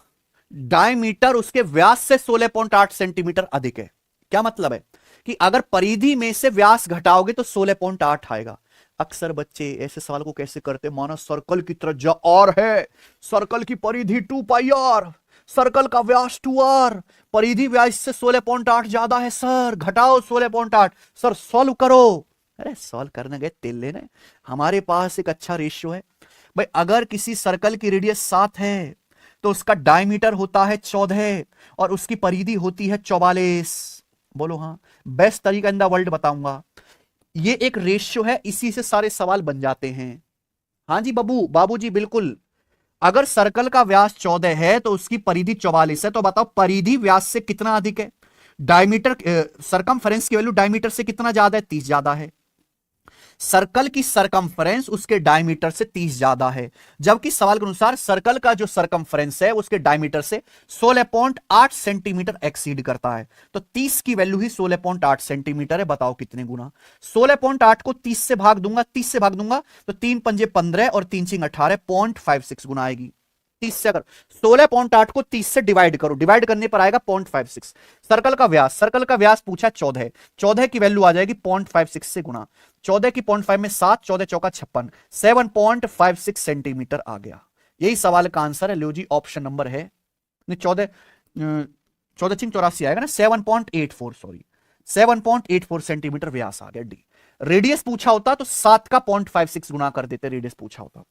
डायमीटर उसके व्यास से 16.8 सेंटीमीटर अधिक है। क्या मतलब है कि अगर परिधि में से व्यास घटाओगे तो 16.8 आएगा। अक्सर बच्चे ऐसे सवाल को कैसे करते, माना सर्कल की त्रिज्या और है, सर्कल की परिधि 2πr, सर्कल का व्यास 2r, परिधि व्यास से 16.8 ज्यादा है सर, घटाओ 16.8, सर सॉल्व करो। अरे सॉल्व करने गए तेल लेने, हमारे पास एक अच्छा रेशियो है भाई। अगर किसी सर्कल की रेडियस 7 है तो उसका डायमीटर होता है 14 और उसकी परिधि होती है 44। बोलो हाँ, बेस्ट तरीका इन द वर्ल्ड बताऊंगा। ये एक रेशियो है, इसी से सारे सवाल बन जाते हैं। हाँ जी बाबूजी बिल्कुल। अगर सर्कल का व्यास 14 है तो उसकी परिधि 44 है, तो बताओ परिधि व्यास से कितना अधिक है। डायमीटर, सरकमफ्रेंस की वैल्यू डायमीटर से कितना ज्यादा है, 30 ज्यादा है। सर्कल की सरकमफ्रेंस उसके डायमीटर से 30 ज्यादा है, जबकि सवाल के अनुसार सर्कल का जो सरकमफ्रेंस है उसके डायमीटर से 16.8 सेंटीमीटर एक्सीड करता है। तो 30 की वैल्यू ही 16.8 सेंटीमीटर है, बताओ कितने गुना। 16.8 को 30 से भाग दूंगा, 30 से भाग दूंगा तो 3 पंजे 15 और 3 चिंग 18, 0.56 गुना आएगी। 30 से अगर 16.8 को 30 से डिवाइड करो, डिवाइड करने पर आएगा 0.56। सर्कल का व्यास, सर्कल का व्यास पूछा 14 है, 14 की वैल्यू आ जाएगी 0.56 से गुना। 14 की 0.5 में 7, 14 चौका 56, 7.56 सेंटीमीटर आ गया। यही सवाल का आंसर है, लो जी ऑप्शन नंबर है, नहीं 14, 14 चिंग 84 आएगा ना, 7.84, सॉरी 7.84 सेंटीमीटर व्यास आ गया। डी। रेडियस पूछा होता तो 7 का 0.56 गुना कर देते, रेडियस पूछा होता।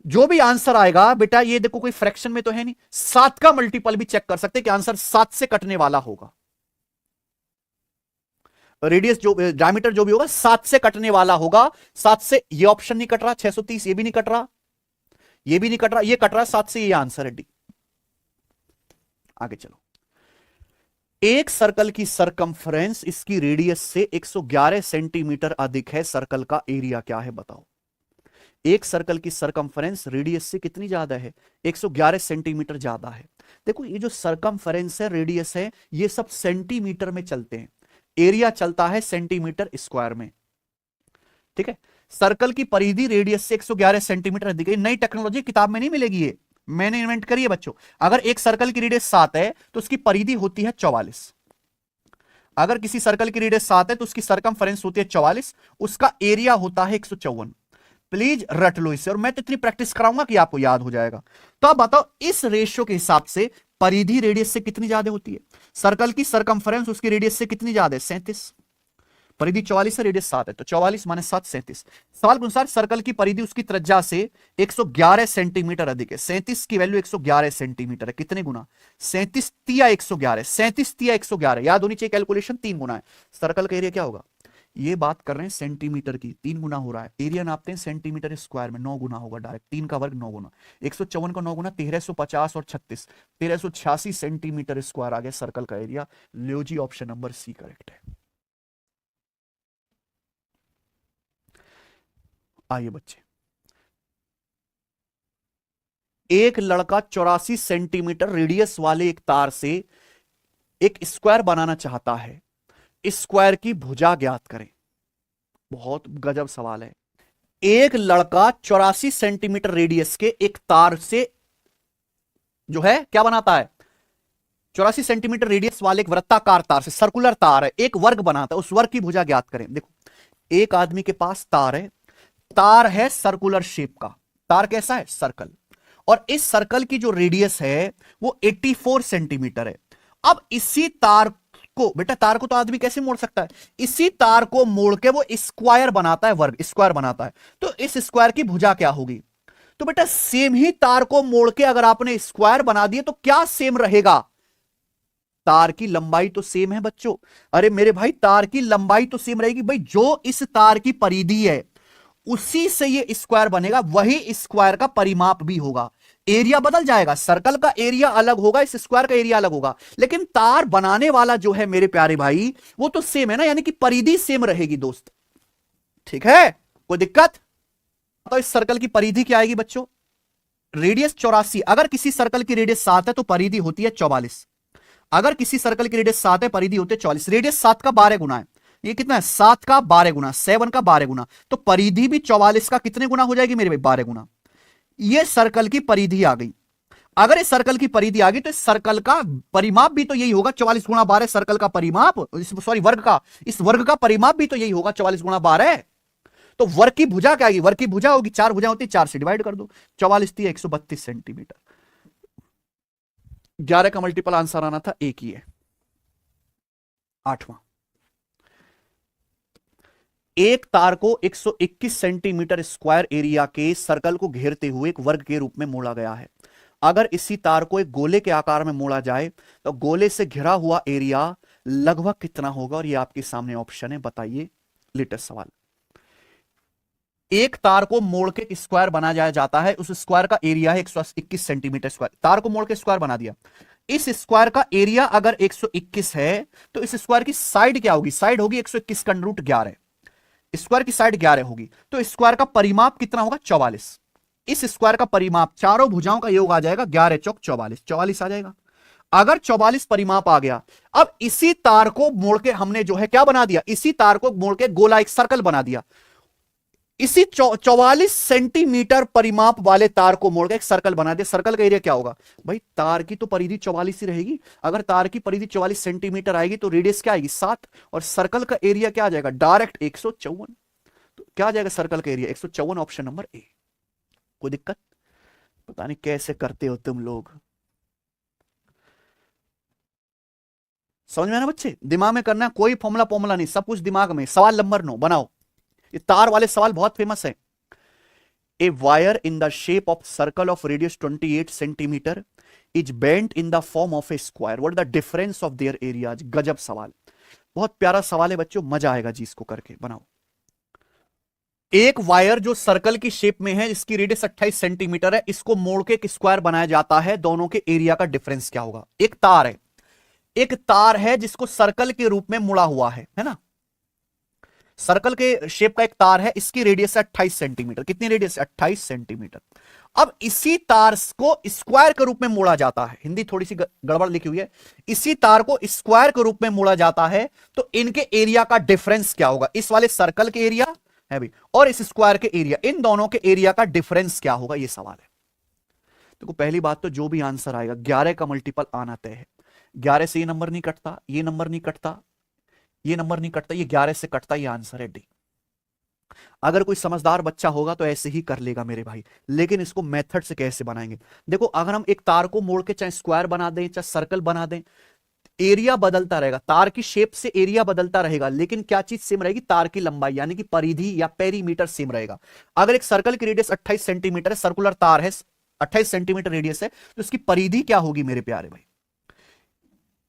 जो भी आंसर आएगा बेटा, ये देखो कोई फ्रैक्शन में तो है नहीं, 7 का मल्टीपल भी चेक कर सकते कि आंसर 7 से कटने वाला होगा। रेडियस जो डायमीटर जो भी होगा 7 से कटने वाला होगा। 7 से ये ऑप्शन नहीं कट रहा, 630 ये भी नहीं कट रहा, ये भी नहीं कट रहा, ये कट रहा 7 से, ये आंसर है डी। आगे चलो, एक सर्कल की सरकमफ्रेंस इसकी रेडियस से 111 सेंटीमीटर अधिक है, सर्कल का एरिया क्या है बताओ। एक सर्कल की सरकमफ्रेंस रेडियस से कितनी ज्यादा है, 111 सेंटीमीटर ज्यादा है। देखो ये जो सरकमफ्रेंस है, रेडियस है, ये सब सेंटीमीटर में चलते हैं, एरिया चलता है सेंटीमीटर स्क्वायर में। ठीक है, सर्कल की परिधि रेडियस से 111 सेंटीमीटर अधिक है। नई टेक्नोलॉजी किताब में नहीं मिलेगी, ये मैंने इन्वेंट करी है बच्चों। अगर एक सर्कल की रेडियस 7 है तो उसकी परिधि होती है 44। अगर किसी सर्कल की रेडियस 7 है तो उसकी सरकमफ्रेंस होती है 44, उसका एरिया होता है 154। प्लीज रट लो इसे, और मैं तो इतनी प्रैक्टिस कराऊंगा कि आपको याद हो जाएगा। तो अब बताओ इस रेशियो के हिसाब से परिधि रेडियस से कितनी ज्यादा होती है, सर्कल की सरकमफ्रेंस उसकी रेडियस से कितनी ज्यादा है, 37। परिधि 44 है, रेडियस 7 है, तो 44 माने 7, 37। सवाल के अनुसार सर्कल की परिधि उसकी त्रिज्या से 111 सेंटीमीटर अधिक है। 37 की वैल्यू 111 सेंटीमीटर है, कितने गुना, 37 तिया 111, 37 तिया 111, याद होनी चाहिए कैलकुलेशन, 3 गुना है। सर्कल का एरिया क्या होगा, ये बात कर रहे हैं सेंटीमीटर की, 3 गुना हो रहा है, एरिया नापते हैं सेंटीमीटर स्क्वायर में, 9 गुना होगा डायरेक्ट, 3 का वर्ग 9 गुना, 154 का 9 गुना 1350 और 36, 1386 सेंटीमीटर स्क्वायर आ गया सर्कल का एरिया। लो जी ऑप्शन नंबर सी करेक्ट है। आइए बच्चे, एक लड़का 84 सेंटीमीटर रेडियस वाले एक तार से एक स्क्वायर बनाना चाहता है। स्क्वायर की भुजा ज्ञात करें। बहुत गजब सवाल है। एक लड़का 84 सेंटीमीटर रेडियस के एक तार से जो है क्या बनाता है, 84 सेंटीमीटर रेडियस वाले एक वृत्ताकार तार से, सर्कुलर तार है, एक वर्ग बनाता है, उस वर्ग की भुजा ज्ञात करें। देखो एक आदमी के पास तार है, तार है सर्कुलर शेप का, तार कैसा है, सर्कल, और इस सर्कल की जो रेडियस है वो 84 सेंटीमीटर है। अब इसी तार को, बेटा तार को तो आदमी कैसे मोड़ सकता है, इसी तार को मोड़ के वो स्क्वायर बनाता है, वर्ग स्क्वायर बनाता है, तो इस स्क्वायर की भुजा क्या होगी। तो बेटा सेम ही तार को मोड़ के अगर आपने स्क्वायर बना दिए तो क्या सेम रहेगा, तार की लंबाई तो सेम है बच्चों। अरे मेरे भाई तार की लंबाई तो सेम रहेगी भाई, जो इस तार की परिधि है उसी से ये स्क्वायर बनेगा, वही स्क्वायर का परिमाप भी होगा। एरिया बदल जाएगा, सर्कल का एरिया अलग होगा, इस स्क्वायर का एरिया अलग होगा, लेकिन तार बनाने वाला जो है मेरे प्यारे भाई वो तो सेम है ना, यानी कि परिधि सेम रहेगी दोस्त। ठीक है, कोई दिक्कत। तो इस सर्कल की परिधि क्या आएगी बच्चों, रेडियस 84, अगर किसी सर्कल की रेडियस 7 है तो परिधि होती है 44, अगर किसी सर्कल की रेडियस 7 है परिधि होती है 44, रेडियस 7 का 12 गुना है, ये कितना है 7 का 12 गुना, 7 का 12 गुना, तो परिधि भी 44 का कितने गुना हो जाएगी मेरे भाई, 12 गुना। ये सर्कल की परिधि आ गई। अगर इस सर्कल की परिधि आ गई तो इस सर्कल का परिमाप भी तो यही होगा, 44 गुणा 12 सर्कल का परिमाप, सॉरी वर्ग का, इस वर्ग का परिमाप भी तो यही होगा 44 गुणा 12। तो वर्ग की भुजा क्या आएगी, वर्ग की भुजा होगी, 4 भुजा होती है, 4 से डिवाइड कर दो, 44 थी 132 सेंटीमीटर। 11 का मल्टीपल आंसर आना था, एक ही है। 8वां, एक तार को 121 सेंटीमीटर स्क्वायर एरिया के सर्कल को घेरते हुए एक वर्ग के रूप में मोड़ा गया है। अगर इसी तार को एक गोले के आकार में मोड़ा जाए तो गोले से घिरा हुआ एरिया लगभग कितना होगा, और ये आपके सामने ऑप्शन है, बताइए। लेटेस्ट सवाल, एक तार को मोड़ के स्क्वायर बनाया जाता है, उस स्क्वायर का एरिया है 121 सेंटीमीटर स्क्वायर, तार को मोड़ के स्क्वायर बना दिया, इस स्क्वायर का एरिया अगर 121 है तो इस स्क्वायर की साइड क्या होगी, साइड होगी 121 का रूट 11, स्क्वायर की साइड 11 होगी, तो स्क्वायर का परिमाप कितना होगा, 44। इस स्क्वायर का परिमाप चारों भुजाओं का योग आ जाएगा 11 चौक 44, 44 आ जाएगा। अगर 44 परिमाप आ गया, अब इसी तार को मोड़ के हमने जो है क्या बना दिया, इसी तार को मोड़ के गोला एक सर्कल बना दिया, इसी 44 सेंटीमीटर परिमाप वाले तार को मोड़ के एक सर्कल बना दिया, सर्कल का एरिया क्या होगा भाई, तार की तो परिधि 44 ही रहेगी, अगर तार की परिधि 44 सेंटीमीटर आएगी तो रेडियस क्या आएगी 7, और सर्कल का एरिया क्या आ जाएगा डायरेक्ट 154, तो क्या आ जाएगा सर्कल का एरिया 154, ऑप्शन नंबर ए। कोई दिक्कत, पता नहीं कैसे करते हो तुम लोग, समझ में आना बच्चे, दिमाग में करना, कोई फॉर्मूला फॉर्मूला नहीं, सब कुछ दिमाग में। सवाल नंबर 9 बनाओ, ये तार वाले सवाल बहुत फेमस है। A wire in the shape of circle of radius 28 centimetre is bent in the form of a square, what the difference of their areas. गजब सवाल, बहुत प्यारा सवाल है बच्चों, मजा आएगा जी इसको करके। बनाओ, एक वायर जो सर्कल की शेप में है, इसकी रेडियस 28 सेंटीमीटर है, इसको मोड़ के एक स्क्वायर बनाया जाता है, दोनों के एरिया का डिफरेंस क्या होगा। एक तार है, एक तार है जिसको सर्कल के रूप में मुड़ा हुआ है ना, सर्कल के शेप का एक तार है, इसकी रेडियस है 28 सेंटीमीटर, कितनी रेडियस, 28 सेंटीमीटर। अब इसी तार को स्क्वायर के रूप में मोड़ा जाता है, हिंदी थोड़ी सी गड़बड़ लिखी हुई है, इसी तार को स्क्वायर के रूप में मोड़ा जाता है, तो इनके एरिया का डिफरेंस क्या होगा, इस वाले सर्कल के एरिया है भी और इस स्क्वायर के एरिया, इन दोनों के एरिया का डिफरेंस क्या होगा, यह सवाल है। देखो पहली बात तो जो भी आंसर आएगा 11 का मल्टीपल आना तय है, 11 से ये नंबर नहीं कटता, ये नंबर नहीं कटता, ये नंबर नहीं कटता, ये 11 से कटता, ये आंसर है डी। अगर कोई समझदार बच्चा होगा तो ऐसे ही कर लेगा मेरे भाई, लेकिन इसको मेथड से कैसे बनाएंगे। देखो अगर हम एक तार को मोड़ के चाहे स्क्वायर बना दें चाहे सर्कल बना दें, एरिया बदलता रहेगा, तार की शेप से एरिया बदलता रहेगा, लेकिन क्या चीज सेम रहेगी, तार की लंबाई यानी कि परिधि या पेरीमीटर सेम रहेगा। अगर एक सर्कल की रेडियस 28 सेंटीमीटर है, सर्कुलर तार है 28 सेंटीमीटर रेडियस है, तो इसकी परिधि क्या होगी मेरे प्यारे भाई,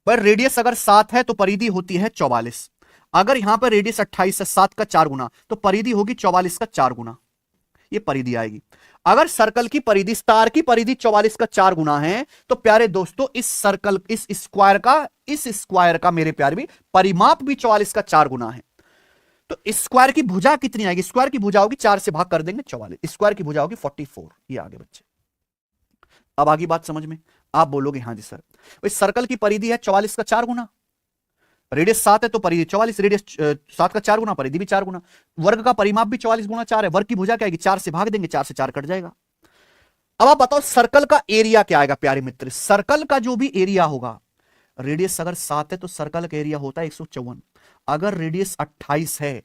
पर रेडियस अगर 7 है तो परिधि होती है 44, अगर यहां पर रेडियस 28 है 7 का 4 गुना, तो परिधि होगी 44 का 4 गुना, ये परिधि आएगी। अगर सर्कल की परिधि, स्टार की परिधि 44 का 4 गुना है, तो प्यारे दोस्तों इस सर्कल, इस स्क्वायर का मेरे प्यारे भी परिमाप भी 44 का 4 गुना है, तो स्क्वायर की भुजा कितनी आएगी, स्क्वायर की भुजा होगी 4 से भाग कर देंगे 44, स्क्वायर की भुजा होगी 44। ये आगे बच्चे, अब आगे बात समझ में, आप बोलोगे हाँ जी सर, इस सर्कल की परिधि है 44 का 4 गुना, रेडियस 7 है तो परिधि 44, रेडियस 7 का 4 गुना, परिधि भी 4 गुना, वर्ग का परिमाप भी 44 गुना 4 है, वर्ग की भुजा क्या आएगी 4 से भाग देंगे, 4 से 4 कट जाएगा। अब आप बताओ सर्कल का एरिया क्या आएगा प्यारे मित्र, सर्कल का जो भी एरिया होगा, रेडियस अगर 7 है तो सर्कल का एरिया होता है 154, अगर रेडियस 28 है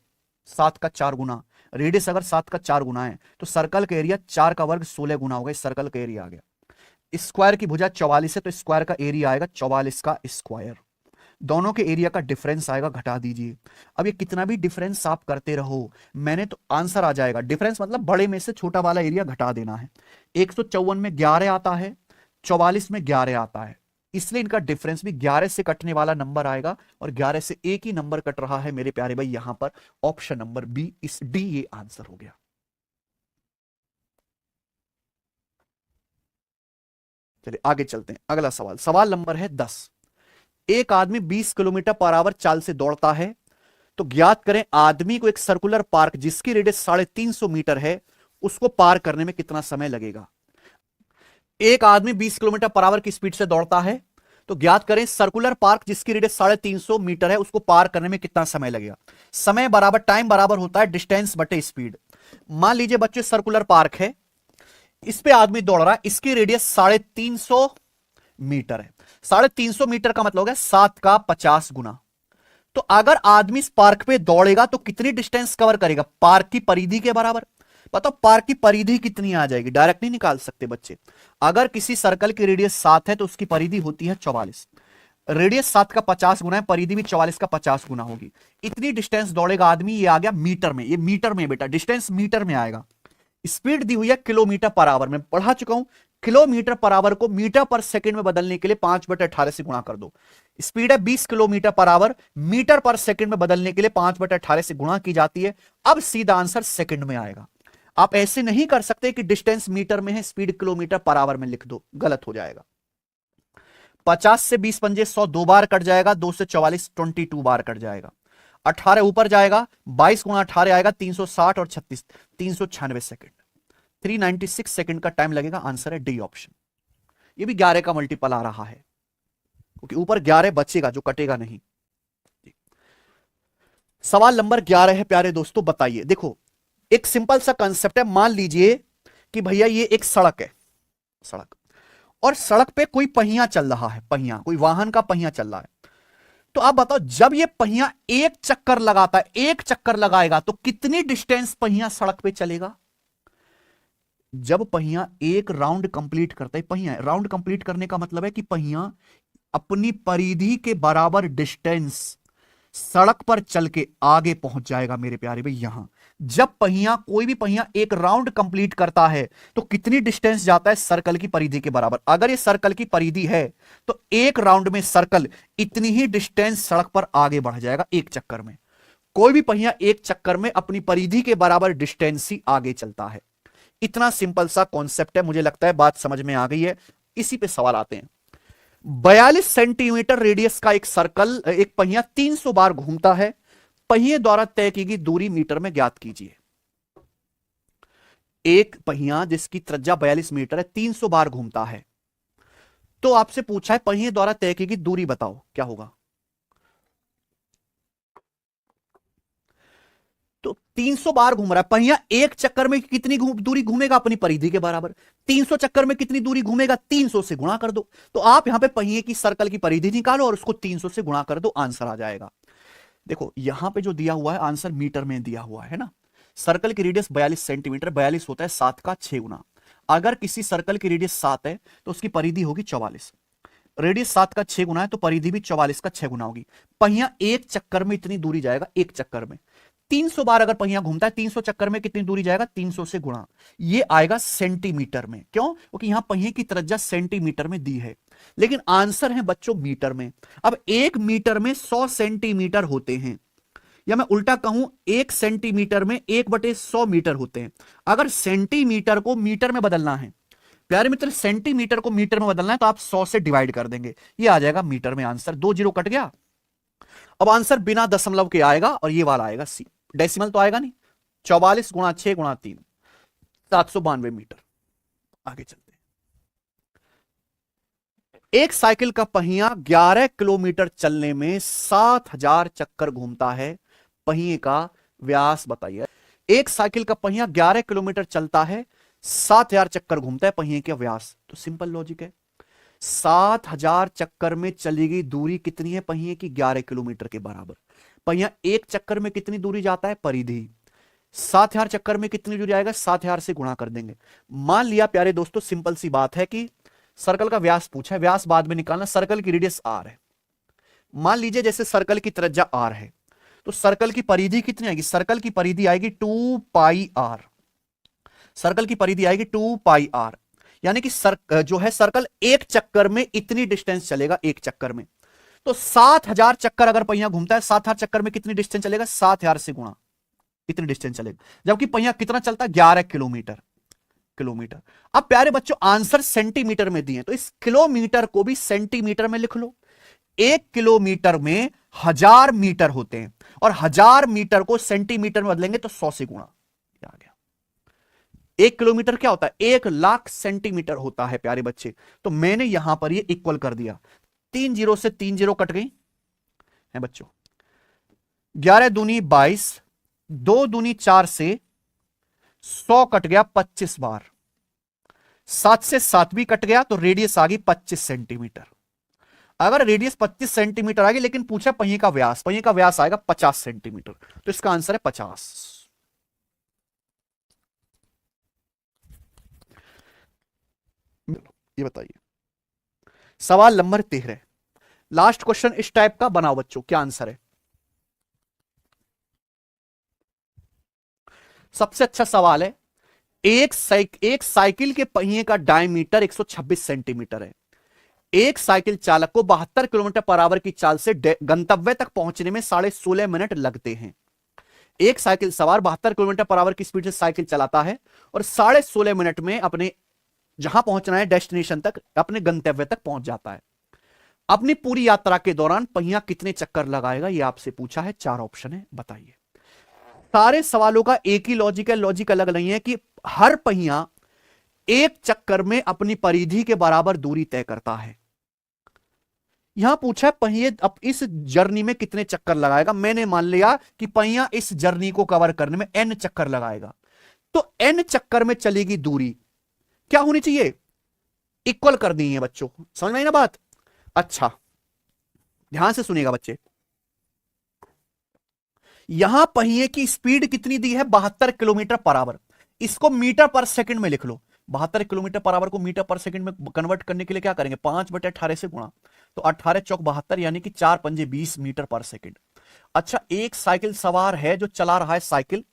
7 का 4 गुना, रेडियस अगर 7 का 4 गुना है तो सर्कल का एरिया 4 का वर्ग 16 गुना होगा, इस सर्कल का एरिया आ गया। स्क्वायर की भुजा 44 है तो स्क्वायर का एरिया आएगा 44 का स्क्वायर, दोनों के एरिया का डिफरेंस आएगा, घटा दीजिए। अब ये कितना भी डिफरेंस आप करते रहो, मैंने तो आंसर आ जाएगा, डिफरेंस मतलब बड़े में से छोटा वाला एरिया घटा देना है। 154 में 11 आता है, 44 में 11 आता है, इसलिए इनका डिफरेंस भी 11 से कटने वाला नंबर आएगा, और 11 से एक ही नंबर कट रहा है मेरे प्यारे भाई यहां पर, ऑप्शन नंबर बी, इस डी ये आंसर हो गया। चलिए आगे चलते हैं, अगला सवाल, सवाल नंबर है 10। एक आदमी 20 किलोमीटर पर आवर चाल से दौड़ता है, तो ज्ञात करें आदमी को एक सर्कुलर पार्क जिसकी रेडियस 350 मीटर है, उसको पार करने में कितना समय लगेगा। एक आदमी 20 किलोमीटर पर आवर की स्पीड से दौड़ता है, तो ज्ञात करें सर्कुलर पार्क जिसकी रेडियस 350 मीटर है, उसको पार करने में कितना समय लगेगा। समय बराबर टाइम बराबर होता है डिस्टेंस बटे स्पीड। मान लीजिए बच्चे सर्कुलर पार्क है, इस पे आदमी दौड़ रहा है, इसकी रेडियस 350 मीटर है, 350 मीटर का मतलब हो गया 7 का 50 गुना। तो अगर आदमी इस पार्क पे दौड़ेगा तो कितनी डिस्टेंस कवर करेगा, पार्क की परिधि के बराबर। बताओ पार्क की परिधि कितनी आ जाएगी, डायरेक्ट नहीं निकाल सकते बच्चे। अगर किसी सर्कल की रेडियस 7 है तो उसकी परिधि होती है 44, रेडियस 7 का 50 गुना है, परिधि भी 44 का 50 गुना होगी। इतनी डिस्टेंस दौड़ेगा आदमी, ये आ गया मीटर में, ये मीटर में बेटा, डिस्टेंस मीटर में आएगा। स्पीड दी हुई है किलोमीटर पर आवर में, पढ़ा चुका हूं, किलोमीटर पर आवर को मीटर पर सेकंड में बदलने के लिए 5/18 से गुणा कर दो। स्पीड है 20 किलोमीटर पर आवर, मीटर पर सेकंड में बदलने के लिए 5/18 से गुणा की जाती है। अब सीधा आंसर सेकंड में आएगा। आप ऐसे नहीं कर सकते कि डिस्टेंस मीटर में है, स्पीड किलोमीटर पर आवर में लिख दो, गलत हो जाएगा। 50 से 20 पंजे 100 दो बार कट जाएगा, 2 से 44 22 बार कट जाएगा, 18 ऊपर जाएगा, 22 गुणा 18 आएगा 360 और 36 396 सेकंड, 396 सेकंड का टाइम लगेगा। आंसर है डी ऑप्शन। ये भी 11 का मल्टीपल आ रहा है, क्योंकि ऊपर 11 बचेगा जो कटेगा नहीं। सवाल नंबर 11 है प्यारे दोस्तों, बताइए। देखो एक सिंपल सा कंसेप्ट है, मान लीजिए कि भैया ये एक सड़क है, सड़क, और सड़क पे कोई पहिया चल रहा है, पहिया, कोई वाहन का पहिया चल रहा है। तो आप बताओ जब ये पहिया एक चक्कर लगाता है, एक चक्कर लगाएगा तो कितनी डिस्टेंस पहिया सड़क पे चलेगा। जब पहिया एक राउंड कंप्लीट करता है, पहिया राउंड कंप्लीट करने का मतलब है कि पहिया अपनी परिधि के बराबर डिस्टेंस सड़क पर चल के आगे पहुंच जाएगा मेरे प्यारे भाई। यहां जब पहिया, कोई भी पहिया एक राउंड कंप्लीट करता है तो कितनी डिस्टेंस जाता है, सर्कल की परिधि के बराबर। अगर ये सर्कल की परिधि है तो एक राउंड में सर्कल इतनी ही डिस्टेंस सड़क पर आगे बढ़ जाएगा, एक चक्कर में। कोई भी पहिया एक चक्कर में अपनी परिधि के बराबर डिस्टेंस ही आगे चलता है। इतना सिंपल सा कॉन्सेप्ट है, मुझे लगता है बात समझ में आ गई है। इसी पे सवाल आते हैं। 42 सेंटीमीटर रेडियस का एक सर्कल, एक पहिया 300 बार घूमता है, पहिए द्वारा तय की गई दूरी मीटर में ज्ञात कीजिए। एक पहिया जिसकी त्रिज्या 42 मीटर है, 300 बार घूमता है, तो आपसे पूछा है पहिए द्वारा तय की गई दूरी बताओ, क्या होगा। तो 300 बार घूम रहा है पहिया, एक चक्कर में कितनी दूरी घूमेगा, अपनी परिधि के बराबर। 300 चक्कर में कितनी दूरी घूमेगा, 300 से गुणा कर दो। तो आप यहां पे पहिए की सर्कल की परिधि निकालो और उसको 300 से गुणा कर दो, आंसर आ जाएगा। देखो यहां पे जो दिया हुआ है आंसर मीटर में दिया हुआ है ना। सर्कल की रेडियस 42 सेंटीमीटर, 42 होता है 7 का 6 गुना। अगर किसी सर्कल की रेडियस 7 है तो उसकी परिधि होगी 44, रेडियस 7 का 6 गुना है तो परिधि भी 44 का 6 गुना होगी। पहिया एक चक्कर में इतनी दूरी जाएगा, एक चक्कर में 300 बार अगर पहिया घूमता है, 300 चक्कर में कितनी दूरी जाएगा, 300 से गुणा, ये आएगा सेंटीमीटर में। क्यों, क्योंकि यहां पहिए की त्रिज्या सेंटीमीटर में दी है, लेकिन आंसर है बच्चों मीटर में। अब एक मीटर में 100 सेंटीमीटर होते हैं, या मैं उल्टा कहूं एक सेंटीमीटर में 1/100 मीटर होते हैं। अगर सेंटीमीटर को मीटर में बदलना है प्यारे मित्र, सेंटीमीटर को मीटर में बदलना है तो आप 100 से डिवाइड कर देंगे, ये आ जाएगा मीटर में आंसर। 2 जीरो कट गया। अब आंसर बिना दशमलव के आएगा और ये वाला आएगा सी, डेसिमल तो आएगा नहीं। 44 गुणा 6 गुणा 3, 792 मीटर। आगे चलते हैं। एक साइकिल का पहिया 11 किलोमीटर चलने में 7,000 चक्कर घूमता है, पहिए का व्यास बताइए। एक साइकिल का पहिया 11 किलोमीटर चलता है, 7,000 चक्कर घूमता है, पहिए का व्यास। तो सिंपल लॉजिक है, 7,000 चक्कर में चली गई दूरी कितनी है पहिए की? 11 किलोमीटर के बराबर। पहिया एक चक्कर में कितनी दूरी जाता है? परिधि। 7,000 चक्कर में कितनी दूरी आएगा? 7,000 से गुणा कर देंगे। मान लिया प्यारे दोस्तों, सिंपल सी बात है कि सर्कल का व्यास पूछा है, व्यास बाद में निकालना। सर्कल की रेडियस आर है। मान लीजिए जैसे सर्कल की त्रिज्या आर है, तो सर्कल की परिधि कितनी आएगी? सर्कल की परिधि आएगी 2 पाई आर। सर्कल की परिधि आएगी 2 पाई आर, यानी कि जो है सर्कल एक चक्कर में इतनी डिस्टेंस चलेगा, एक चक्कर में। तो 7,000 चक्कर अगर पहिया घूमता है, 7,000 चक्कर में कितनी डिस्टेंस चलेगा? 7,000 से गुणा, इतनी डिस्टेंस चलेगा। जबकि पहिया कितना चलता है? 11 किलोमीटर। अब प्यारे बच्चों, आंसर सेंटीमीटर में दिए, तो इस किलोमीटर को भी सेंटीमीटर में लिख लो। 1 किलोमीटर में 1000 मीटर होते हैं, और 1000 मीटर को सेंटीमीटर में बदलेंगे तो 100 से गुणा। आ गया। 1 किलोमीटर क्या होता है? 1,00,000 सेंटीमीटर होता है प्यारे बच्चे। तो मैंने यहां पर ये इक्वल कर दिया, 3 जीरो से 3 जीरो कट गई है बच्चों। 11 दूनी 22, 2 दूनी 4 से 100 कट गया 25 बार, 7 से 7 भी कट गया, तो रेडियस आ गई 25 सेंटीमीटर। अगर रेडियस 25 सेंटीमीटर आ गई, लेकिन पूछा पहिए का व्यास, पहिए का व्यास आएगा 50 सेंटीमीटर, तो इसका आंसर है 50। ये बताइए, सवाल नंबर 13, लास्ट क्वेश्चन इस टाइप का बनाओ बच्चों, क्या आंसर है? सबसे अच्छा सवाल है। एक साइकिल के पहिए का डायमीटर 126 सेंटीमीटर है। एक साइकिल चालक को 72 किलोमीटर पर आवर की चाल से गंतव्य तक पहुंचने में 16.5 मिनट लगते हैं। एक साइकिल सवार 72 किलोमीटर पर आवर की स्पीड से साइकिल चलाता है और 16.5 मिनट में अपने जहां पहुंचना है डेस्टिनेशन तक, अपने गंतव्य तक पहुंच जाता है। अपनी पूरी यात्रा के दौरान पहिया कितने चक्कर लगाएगा? यह आपसे पूछा है, 4 ऑप्शन है, बताइए। सारे सवालों का एक ही लॉजिक है, लॉजिक अलग नहीं है कि हर पहिया एक चक्कर में अपनी परिधि के बराबर दूरी तय करता है। यहां पूछा है पहिए अब इस जर्नी में कितने चक्कर लगाएगा। मैंने मान लिया कि पहिया इस जर्नी को कवर करने में n चक्कर लगाएगा, तो n चक्कर में चलेगी दूरी क्या होनी चाहिए? इक्वल कर दी है बच्चों, समझ में आई ना बात? अच्छा, ध्यान से सुनिएगा बच्चे। यहां पहिए की स्पीड कितनी दी है? 72 किलोमीटर पर आवर। इसको मीटर पर सेकंड में लिख लो। 72 किलोमीटर पर आवर को मीटर पर सेकंड में कन्वर्ट करने के लिए क्या करेंगे? 5/18 से गुणा, तो 18 चौक 72, यानी कि 4 पंजे 20 मीटर पर सेकंड। अच्छा, एक साइकिल सवार है जो चला रहा है साइकिल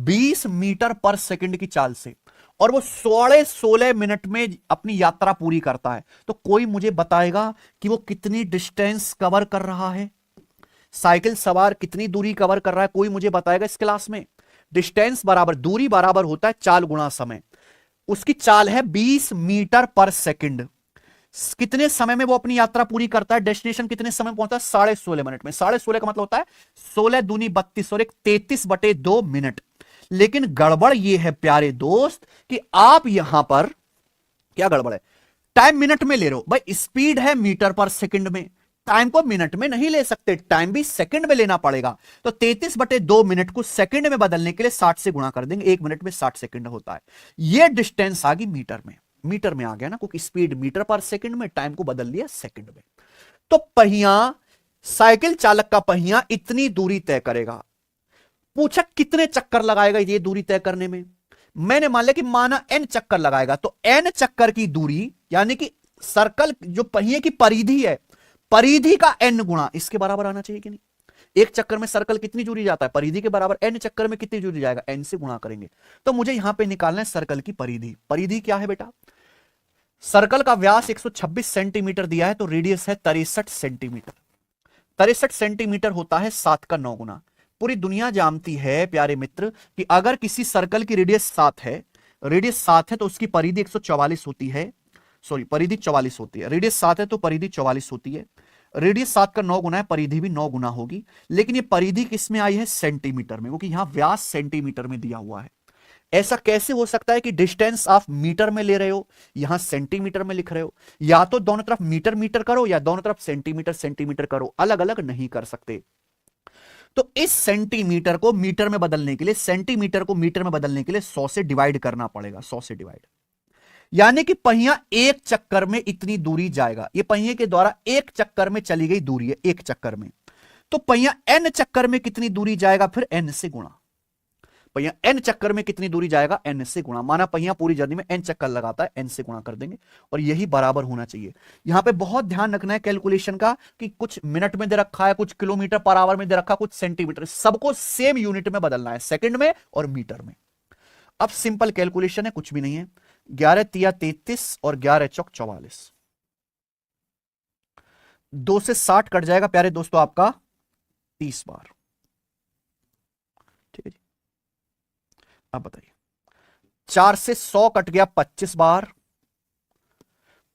20 मीटर पर सेकंड की चाल से, और वो 16.5 मिनट में अपनी यात्रा पूरी करता है। तो कोई मुझे बताएगा कि वो कितनी डिस्टेंस कवर कर रहा है? साइकिल सवार कितनी दूरी कवर कर रहा है? कोई मुझे बताएगा इस क्लास में? डिस्टेंस बराबर दूरी बराबर होता है चाल गुणा समय। उसकी चाल है 20 मीटर पर सेकंड। कितने समय में वो अपनी यात्रा पूरी करता है? डेस्टिनेशन कितने समय पहुंचता है? 16.5 मिनट में। 16.5 का मतलब होता है 16 दूनी 32 और 33/2 मिनट। लेकिन गड़बड़ ये है प्यारे दोस्त कि आप यहां पर क्या गड़बड़ है? टाइम मिनट में ले रहे हो भाई, स्पीड है मीटर पर सेकंड में, टाइम को मिनट में नहीं ले सकते, टाइम भी सेकंड में लेना पड़ेगा। तो 33/2 मिनट को सेकंड में बदलने के लिए 60 से गुणा कर देंगे, 1 मिनट में 60 सेकंड होता है। यह डिस्टेंस आ गई मीटर में, मीटर में आ गया ना, क्योंकि स्पीड मीटर पर सेकंड में, टाइम को बदल लिया सेकंड में। तो पहिया, साइकिल चालक का पहिया इतनी दूरी तय करेगा। पूछा कितने चक्कर लगाएगा ये दूरी तय करने में? मैंने मान लिया कि माना n चक्कर लगाएगा, तो n चक्कर की दूरी, यानी कि सर्कल जो पहिए की परिधि है, परिधि का n गुणा इसके बराबर आना चाहिए कि नहीं? एक चक्कर में सर्कल कितनी दूरी जाता है? परिधि के बराबर। n चक्कर में कितनी दूरी जाएगा? n से गुणा करेंगे। तो मुझे यहां पे निकालना है सर्कल की परिधि। परिधि क्या है बेटा? सर्कल का व्यास 126 सेंटीमीटर दिया है, तो रेडियस है 63 सेंटीमीटर। 63 सेंटीमीटर होता है 7 का 9 गुना। पूरी दुनिया जानती है प्यारे मित्र कि अगर किसी सर्कल की रेडियस 7 है, रेडियस 7 है तो उसकी परिधि 144 होती है, सॉरी परिधि 44 होती है। रेडियस 7 है तो परिधि 44 होती है। रेडियस 7 का 9 गुना है, परिधि भी 9 गुना होगी। लेकिन ये परिधि किस में आई है? सेंटीमीटर में, क्योंकि यहां व्यास सेंटीमीटर में दिया हुआ है। ऐसा कैसे हो सकता है कि डिस्टेंस आप मीटर में ले रहे हो, यहां सेंटीमीटर में लिख रहे हो? या तो दोनों तरफ मीटर मीटर करो या दोनों तरफ सेंटीमीटर सेंटीमीटर करो, अलग अलग नहीं कर सकते। तो इस सेंटीमीटर को मीटर में बदलने के लिए, सेंटीमीटर को मीटर में बदलने के लिए 100 से डिवाइड करना पड़ेगा, 100 से डिवाइड। यानी कि पहिया एक चक्कर में इतनी दूरी जाएगा, ये पहिए के द्वारा एक चक्कर में चली गई दूरी है, एक चक्कर में। तो पहिया n चक्कर में कितनी दूरी जाएगा, फिर n से गुणा। पहिया n चक्कर में कितनी दूरी जाएगा, n से गुणा। माना पहिया पूरी जर्नी में n चक्कर लगाता है, n से गुणा कर देंगे और यही बराबर होना चाहिए। यहां पे बहुत ध्यान रखना है कैलकुलेशन का कि कुछ मिनट में दे रखा है, कुछ किलोमीटर पर आवर में दे रखा, कुछ सेंटीमीटर, सबको सेम यूनिट में बदलना है, सेकंड में और मीटर में। अब सिंपल कैलकुलेशन है, कुछ भी नहीं है। 11 तिया 33 और 11 चौक 44, 2 से 60 कट जाएगा प्यारे दोस्तों आपका 30 बार। ठीक है जी, अब बताइए 4 से 100 कट गया 25 बार।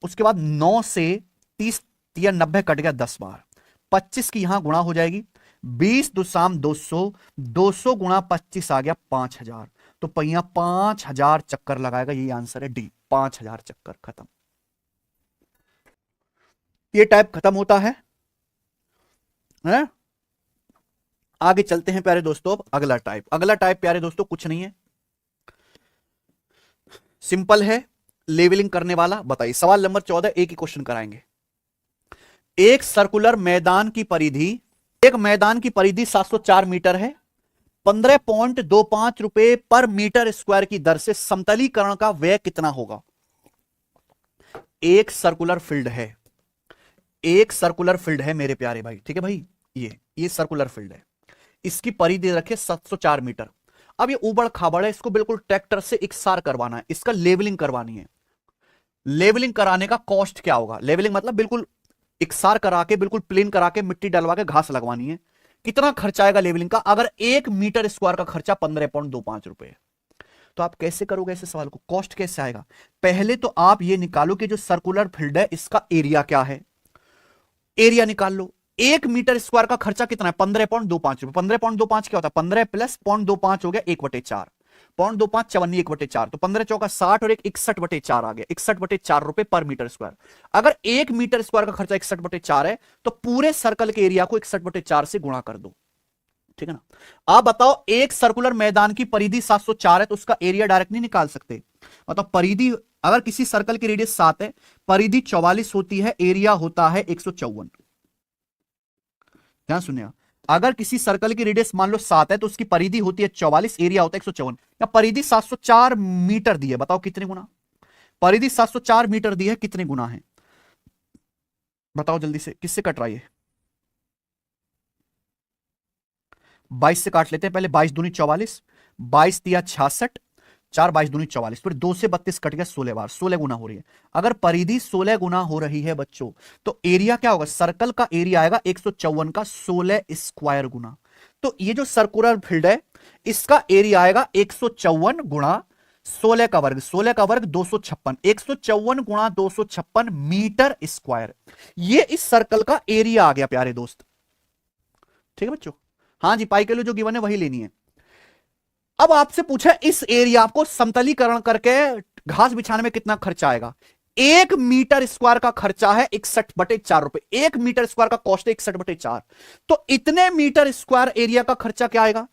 उसके बाद 9 से 30 या 90 कट गया 10 बार। 25 की यहां गुणा हो जाएगी, 20 दुसाम 200, 200 गुणा 25 आ गया 5000। तो पहिया 5000 चक्कर लगाएगा, यही आंसर है डी, 5000 चक्कर। खत्म, ये टाइप खत्म होता है। आगे चलते हैं प्यारे दोस्तों, अगला टाइप। अगला टाइप प्यारे दोस्तों कुछ नहीं है, सिंपल है, लेवलिंग करने वाला। बताइए सवाल नंबर 14, एक ही क्वेश्चन कराएंगे। एक सर्कुलर मैदान की परिधि, एक मैदान की परिधि 704 मीटर है। 15.25 रुपए पर मीटर स्क्वायर की दर से समतलीकरण का व्यय कितना होगा? एक सर्कुलर फील्ड है, एक सर्कुलर फील्ड है मेरे प्यारे भाई, ठीक है भाई, ये सर्कुलर फील्ड है, इसकी परिधि रखे 704 मीटर। अब ये उबड़ खाबड़ है, इसको बिल्कुल ट्रैक्टर से इकसार करवाना है, इसका लेवलिंग करवानी है। लेवलिंग कराने का कॉस्ट क्या होगा? लेवलिंग मतलब बिल्कुल इकसार करा के, बिल्कुल प्लेन करा के, मिट्टी डलवा के घास लगवानी है। कितना खर्चा आएगा लेवलिंग का? अगर 1 मीटर स्क्वायर का खर्चा 15.25 रुपए, तो आप कैसे करोगे ऐसे सवाल को? कॉस्ट कैसे आएगा? पहले तो आप ये निकालो कि जो सर्कुलर फील्ड है इसका एरिया क्या है, एरिया निकाल लो। 1 मीटर स्क्वायर का खर्चा कितना है? 15.25 रुपए। 15.25 क्या होता है? 15 प्लस 0.25 हो गया 1/4, 0.25 54 1/4, तो 15 चौका 60 और 1 61/4 आ गया, 61/4 रुपए पर मीटर स्क्वायर। अगर 1 मीटर स्क्वायर का खर्चा 61/4 है तो पूरे सर्कल के एरिया को 61/4 से गुणा कर दो, ठीक है ना। आप बताओ, एक सर्कुलर मैदान की परिधि 704 है तो उसका एरिया डायरेक्ट नहीं निकाल सकते। मतलब परिधि, अगर किसी सर्कल की रेडियस 7 है, परिधि 44 होती है, एरिया होता है 154। ध्यान सुनिए, अगर किसी सर्कल की रेडियस मान लो 7 है तो उसकी परिधि होती है 44, एरिया होता है 154। या परिधि 704 मीटर दी है, बताओ कितने गुना? परिधि 704 मीटर दी है, कितने गुना है बताओ जल्दी से, किससे कट रहा है? 22 से काट लेते हैं पहले। 22 दूनी 44, 22 दिया 66, 4 22 दूनी 44, फिर 2 से 32 कट गया 16 बार, 16 गुना हो रही है। अगर परिधि 16 गुना हो रही है बच्चों, तो एरिया क्या होगा? सर्कल का एरिया आएगा 154 का 16 स्क्वायर गुना। तो ये जो सर्कुलर फील्ड है इसका एरिया आएगा 154 गुणा 16 का वर्ग, 16 का वर्ग 256, 154 गुणा 256 मीटर स्क्वायर। ये इस सर्कल का एरिया आ गया प्यारे दोस्त, ठीक है बच्चों। हाँ जी, पाई किलो जो गिवन है वही लेनी है। अब आपसे पूछा इस एरिया को समतलीकरण करके घास बिछाने में कितना खर्चा आएगा? 1 मीटर स्क्वायर का खर्चा है 61/4 रुपए। 1 मीटर स्क्वायर का कॉस्ट है 61/4, तो इतने मीटर स्क्वायर एरिया का खर्चा क्या आएगा?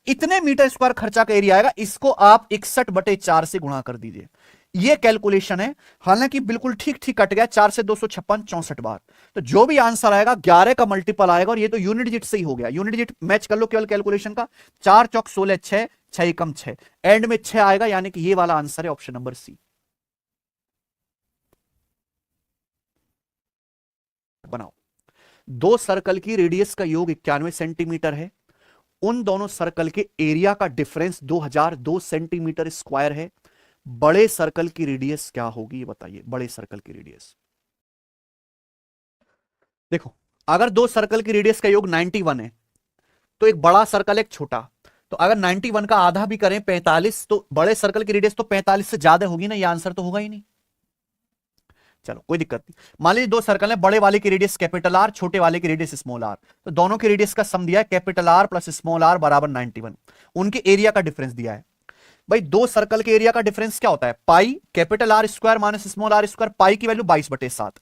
इतने मीटर स्क्वायर खर्चा का एरिया आएगा, इसको आप 61/4 से गुणा कर दीजिए। ये कैलकुलेशन है, हालांकि बिल्कुल ठीक ठीक कट गया, 4 से 256 64 बार। तो जो भी आंसर आएगा 11 का मल्टीपल आएगा, और ये तो यूनिट डिजिट से ही हो गया। यूनिट डिजिट मैच कर लो केवल कैलकुलेशन का, 4 चौक 16 6, 6 एकम 6, एंड में 6 आएगा, यानी कि ये वाला आंसर है ऑप्शन नंबर सी। बनाओ, दो सर्कल की रेडियस का योग 91 सेंटीमीटर है, उन दोनों सर्कल के एरिया का डिफरेंस 2002 सेंटीमीटर स्क्वायर है। बड़े सर्कल की रेडियस क्या होगी ये बताइए? बड़े सर्कल की रेडियस देखो, अगर दो सर्कल की रेडियस का योग 91 है तो एक बड़ा सर्कल एक छोटा, तो अगर 91 का आधा भी करें 45, तो बड़े सर्कल की रेडियस तो 45 से ज्यादा होगी ना, ये आंसर तो होगा ही नहीं। चलो कोई दिक्कत नहीं, मान लीजिए दो सर्कल है, बड़े वाले की रेडियस कैपिटल आर, छोटे वाले की रेडियस स्मॉल आर, तो दोनों की रेडियस का सम दिया है capital R plus small R बराबर 91, उनके एरिया का डिफरेंस दिया है। भाई दो सर्कल के एरिया का डिफरेंस क्या होता है? Pi capital R square minus small R square. Pi की वैल्यू 22/7,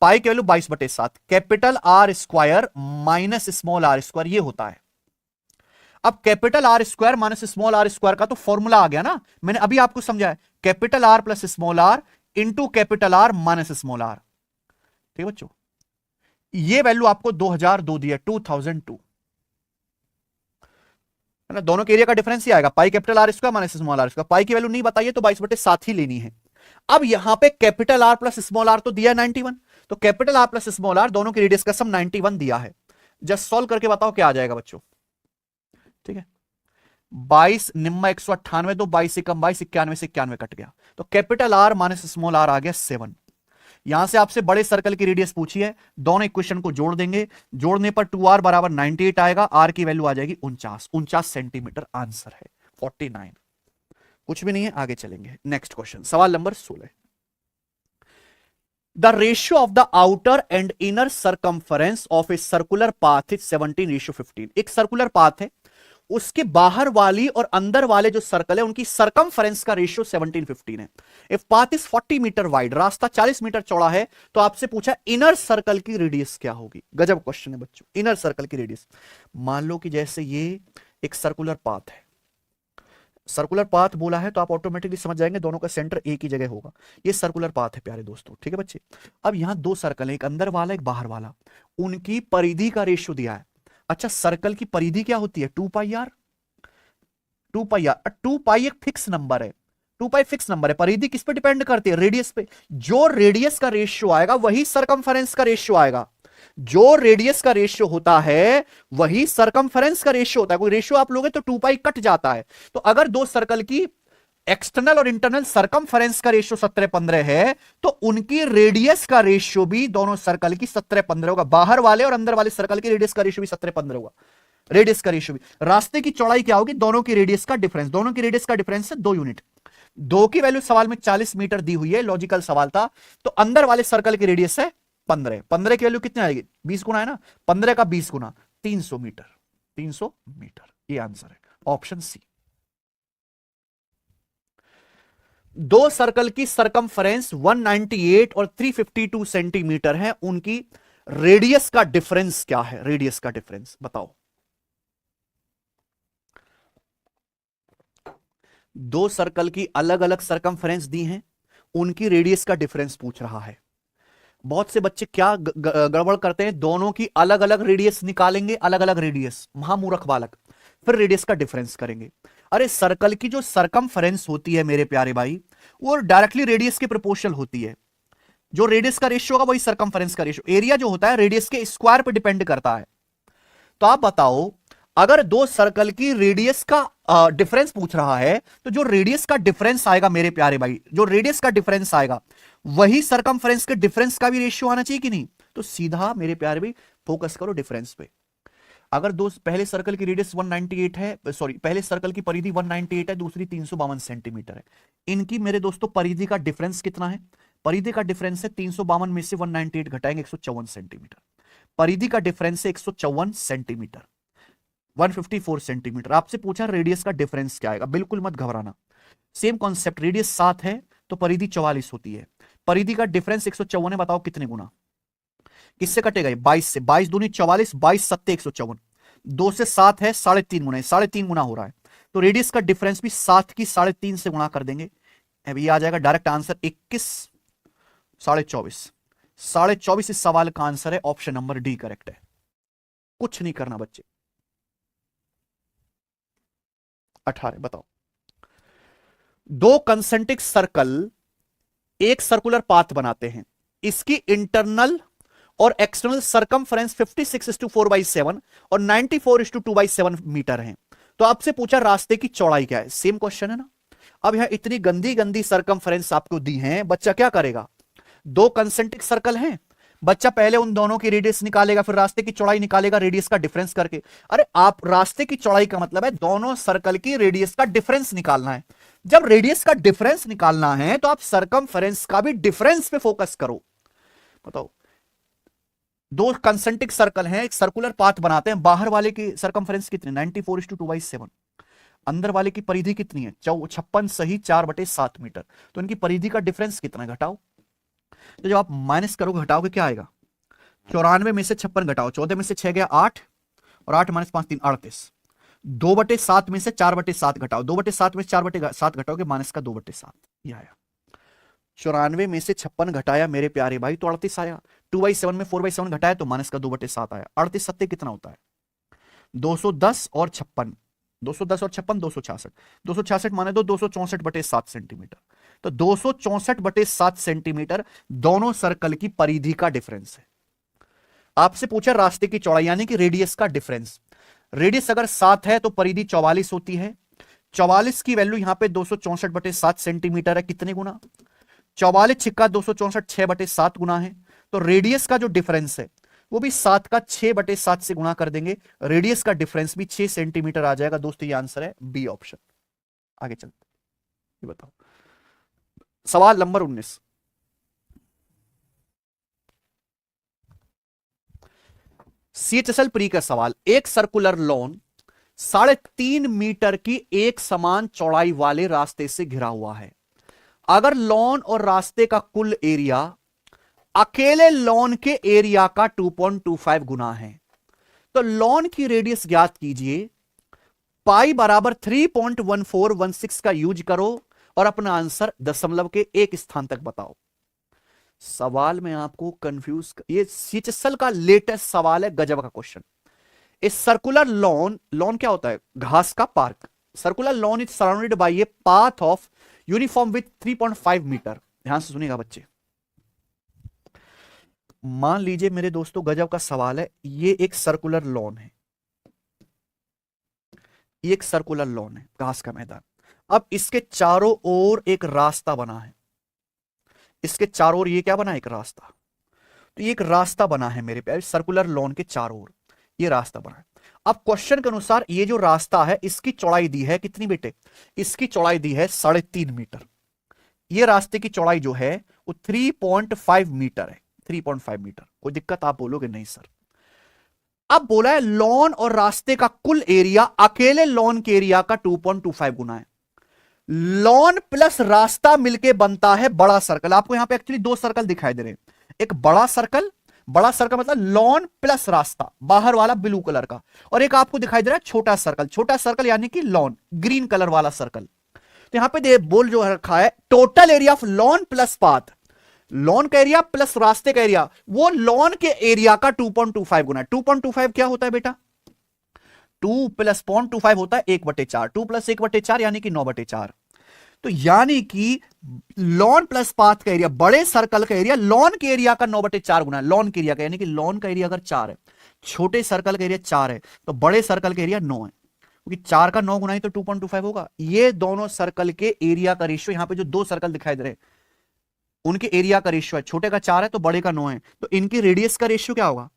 पाई की value 22/7, capital R square minus small R square, ये होता है। अब capital R square minus small R square का तो फॉर्मूला आ गया ना, मैंने अभी आपको समझाया, capital R plus small R into capital R minus small R. ठीक है बच्चों, ये वैल्यू आपको 2002 दिया, 2002 है ना। दोनों के एरिया का डिफरेंस ही आएगा, pi capital R square minus small R square. Pi की वैल्यू नहीं बताइए तो 22/7 ही लेनी है। अब यहां पे capital R plus small R तो दिया 91, तो capital R plus small R दोनों की रेडियस का सम 91 दिया है। जस्ट सॉल्व करके बताओ क्या आ जाएगा बच्चों। ठीक है, 22 निम्मा 198, तो 22 से कम 22, 91 से 91 कट गया, तो capital R minus small R आ गया 7। यहां से आपसे बड़े सर्कल की रेडियस पूछी है, दोनों इक्वेशन को जोड़ देंगे, जोड़ने पर 2r बराबर 98 आएगा, आर की वैल्यू आ जाएगी 49 सेंटीमीटर। आंसर है 49। कुछ भी नहीं है, आगे चलेंगे। नेक्स्ट क्वेश्चन, सवाल number 16। The ratio of the outer and inner circumference of a circular path is 17:15। एक सर्कुलर पाथ है, उसके बाहर वाली और अंदर वाले जो सर्कल है उनकी सरकमफरेंस का रेशियो 17:15 है। If path is 40 metre wide, रास्ता 40 मीटर चौड़ा है, तो आपसे पूछा इनर सर्कल की रेडियस क्या होगी। गजब क्वेश्चन है बच्चों, इनर सर्कल की रेडियस। मान लो कि जैसे ये एक सर्कुलर पाथ है, सर्कुलर पाथ बोला है तो आप ऑटोमेटिकली समझ जाएंगे दोनों का सेंटर एक ही जगह होगा। ये सर्कुलर पाथ है प्यारे दोस्तों, ठीक है बच्चे। अब यहां दो सर्कल है, एक अंदर वाला एक बाहर वाला, उनकी परिधि का रेशियो दिया है। अच्छा, सर्कल की परिधि क्या होती है? 2πr। 2πr, 2π एक फिक्स नंबर है, 2π फिक्स नंबर है। परिधि किस पे डिपेंड करती है? रेडियस पे। जो रेडियस का रेशियो आएगा वही सरकमफरेंस का रेशियो आएगा। जो रेडियस का रेशियो होता है वही सरकमफरेंस का रेशियो होता है। कोई रेशियो आप लोगे तो 2π कट जाता है। तो अगर दो सर्कल की एक्सटर्नल और इंटरनल सरकमफरेंस का रेशियो 17-15 है, तो उनकी रेडियस का रेशियो भी दोनों सर्कल की 17-15 होगा। बाहर वाले और अंदर वाले सर्कल की रेडियस का रेशियो भी 17-15 होगा। रेडियस का रेशियो भी। रास्ते की चौड़ाई क्या होगी? दोनों की रेडियस का डिफरेंस। दोनों की रेडियस का डिफरेंस है 2 यूनिट। 2 की वैल्यू सवाल में 40 मीटर दी हुई है, लॉजिकल सवाल था। तो अंदर वाले सर्कल की रेडियस है 15। 15 की वैल्यू कितनी आएगी? 20 गुना है ना, 15 का 20 गुना 300 मीटर। 300 मीटर, ये आंसर है ऑप्शन सी। दो सर्कल की सरकमफरेंस 198 और 352 सेंटीमीटर है, उनकी रेडियस का डिफरेंस क्या है? रेडियस का डिफरेंस बताओ। दो सर्कल की अलग अलग सरकमफरेंस दी हैं, उनकी रेडियस का डिफरेंस पूछ रहा है। बहुत से बच्चे क्या गड़बड़ करते हैं, दोनों की अलग अलग रेडियस निकालेंगे, अलग अलग रेडियस, महामूर्ख बालक, फिर रेडियस का डिफरेंस करेंगे। अरे सर्कल की जो सरकमफरेंस होती है मेरे प्यारे भाई, वो डायरेक्टली रेडियस के प्रोपोर्शनल होती है। जो रेडियस का रेशियो होगा वही सरकमफरेंस का रेशियो। एरिया जो होता है रेडियस के स्क्वायर पे डिपेंड करता है। तो आप बताओ, अगर दो सर्कल की रेडियस का डिफरेंस पूछ रहा है, तो जो रेडियस का डिफरेंस आएगा मेरे प्यारे भाई, जो रेडियस का डिफरेंस आएगा वही सरकमफरेंस के डिफरेंस का भी रेशियो आना चाहिए कि नहीं? तो सीधा मेरे प्यारे भाई फोकस करो डिफरेंस पे। अगर दो पहले सर्कल की रेडियस 198 है, सॉरी पहले सर्कल की परिधि 198 है, दूसरी 352 सेंटीमीटर है, इनकी मेरे दोस्तों परिधि का डिफरेंस कितना है? परिधि का डिफरेंस है 352 में से 198 घटाएंगे 154 सेंटीमीटर। परिधि का डिफरेंस है 154 सेंटीमीटर, 154 सेंटीमीटर। आपसे पूछा रेडियस का डिफरेंस क्या आएगा, बिल्कुल मत घबराना। सेम कॉन्सेप्ट, रेडियस 7 है तो परिधि 44 होती है। परिधि का डिफरेंस 154 है, बताओ कितने गुना? किससे कटेगा ये? 22 से। 22 दूनी 44, 22 सत्ते 154, 2 से 7 है, 3.5 गुना है, 3.5 गुना हो रहा है। तो रेडियस का डिफरेंस भी 7 की 3.5 से गुणा कर देंगे, अब ये आ जाएगा डायरेक्ट आंसर 21, 24.5। 24.5 इस सवाल का आंसर है, ऑप्शन नंबर डी करेक्ट है। कुछ नहीं करना बच्चे। 18 बताओ। दो कंसेंट्रिक सर्कल एक सर्कुलर पाथ बनाते हैं, इसकी इंटरनल और एक्सटर्नल सरकमफरेंस 56:4/7 और 94:2/7 मीटर है। तो आपसे पूछा रास्ते की चौड़ाई क्या है? सेम क्वेश्चन है ना। अब यहां इतनी गंदी गंदी सरकमफरेंस आपको दी है, बच्चा क्या करेगा? दो कंसेंट्रिक सर्कल हैं, बच्चा पहले उन दोनों की रेडियस निकालेगा, फिर रास्ते की चौड़ाई निकालेगा रेडियस का डिफरेंस करके। अरे आप रास्ते की चौड़ाई का मतलब है दोनों सर्कल की रेडियस का डिफरेंस निकालना है। जब रेडियस का डिफरेंस निकालना है तो आप सरकमफरेंस का भी डिफरेंस पे फोकस करो। बताओ, दो कंसेंट्रिक सर्कल हैं, एक सर्कुलर पाथ बनाते हैं, बाहर वाले की सरकमफरेंस कितनी? 94:2/7। अंदर वाले की परिधि कितनी है 56 सही 4/7 मीटर, तो इनकी परिधि का डिफरेंस कितना है, घटाओ। तो जब आप माइनस करोगे घटाओगे क्या आएगा, 94 में से 56 घटाओ, 14 में से 6 गया 8, और 8 माइनस 5 3 38, 2/7 में से 4/7 घटाओ, 2/7 में से 4/7 घटाओगे माइनस का 2/7, ये आया। 94 में से 56 घटाया मेरे प्यारे भाई तो 38 आया, 2/7 में 4/7 घटाया तो माइनस का 2/7 आया। 38 सत्ते कितना होता है 210 और 56, 210 और 56 266, 266 माने तो 264/7 सेंटीमीटर, तो 264/7 सेंटीमीटर दोनों सर्कल की परिधि का डिफरेंस है। आपसे पूछा रास्ते की चौड़ाई यानी कि रेडियस का डिफरेंस, रेडियस अगर 7 है तो परिधि 44 होती है, 44 की वैल्यू यहां पे 264/7 सेंटीमीटर है, कितने गुना 44 छिक्का 264 6/7 गुना है, तो रेडियस का जो डिफरेंस है वो भी 7 का 6/7 से गुणा कर देंगे, रेडियस का डिफरेंस भी 6 सेंटीमीटर आ जाएगा। दोस्तों ये आंसर है बी ऑप्शन। आगे चलते, ये बताओ सवाल नंबर 19, CHSL प्री का सवाल, एक सर्कुलर लॉन 3.5 मीटर की एक समान चौड़ाई वाले रास्ते से घिरा हुआ है। अगर लॉन और रास्ते का कुल एरिया अकेले लॉन के एरिया का 2.25 गुना है, तो लॉन की रेडियस ज्ञात कीजिए। पाई बराबर 3.1416 का यूज करो और अपना आंसर दशमलव के एक स्थान तक बताओ। सवाल में आपको कंफ्यूज, ये CHSL का लेटेस्ट सवाल है, गजब का question. A circular lawn, lawn क्या होता है घास का park, circular lawn is surrounded by a path of uniform with 3.5 metre. ध्यान से सुनिएगा बच्चे, मान लीजिए मेरे दोस्तों गजब का सवाल है, ये एक सर्कुलर लॉन है, ये एक सर्कुलर लॉन है घास का मैदान। अब इसके चारों ओर एक रास्ता बना है, इसके चारों ओर ये क्या बना है एक रास्ता, तो ये एक रास्ता बना है मेरे प्यारे, सर्कुलर लॉन के चारों ओर ये रास्ता बना है। अब क्वेश्चन के अनुसार ये जो रास्ता है इसकी चौड़ाई दी है कितनी बेटे, इसकी चौड़ाई दी है 3.5 मीटर, ये रास्ते की चौड़ाई जो है वो 3.5 मीटर है, 3.5 मीटर। कोई दिक्कत आप बोलोगे नहीं सर। अब बोला है लॉन और रास्ते का कुल एरिया अकेले लॉन के एरिया का 2.25 गुना है, लॉन प्लस रास्ता मिलके बनता है बड़ा सर्कल। आपको यहां पे एक्चुअली दो सर्कल दिखाई दे रहे हैं, एक बड़ा सर्कल, बड़ा सर्कल मतलब लॉन प्लस रास्ता बाहर वाला ब्लू कलर का, और एक आपको दिखाई दे रहा है छोटा सर्कल, छोटा सर्कल यानी कि लॉन ग्रीन कलर वाला सर्कल। तो यहां पे बोल जो रखा है total area of lawn plus path, lawn का एरिया प्लस रास्ते का एरिया, वो लॉन के एरिया का 2.25 गुना है। 2.25 क्या होता है बेटा, 2 प्लस 0.25 होता है 1/4, 2 प्लस 1/4 यानी कि 9/4। तो यानी कि लॉन प्लस पाथ का एरिया, बड़े सर्कल का एरिया लॉन के एरिया का 9/4 गुना, लॉन के एरिया का, यानी कि लॉन का एरिया अगर 4 है, छोटे सर्कल का एरिया 4 है, तो बड़े सर्कल का एरिया 9 है, क्योंकि 4 का 9 गुना ही तो 2.25 होगा। ये दोनों सर्कल के एरिया का रेशियो, यहां पे जो दो सर्कल दिखाई दे रहे हैं उनके एरिया का रेशियो है, छोटे का 4 है तो बड़े का 9 है, तो इनकी रेडियस का रेशियो क्या होगा,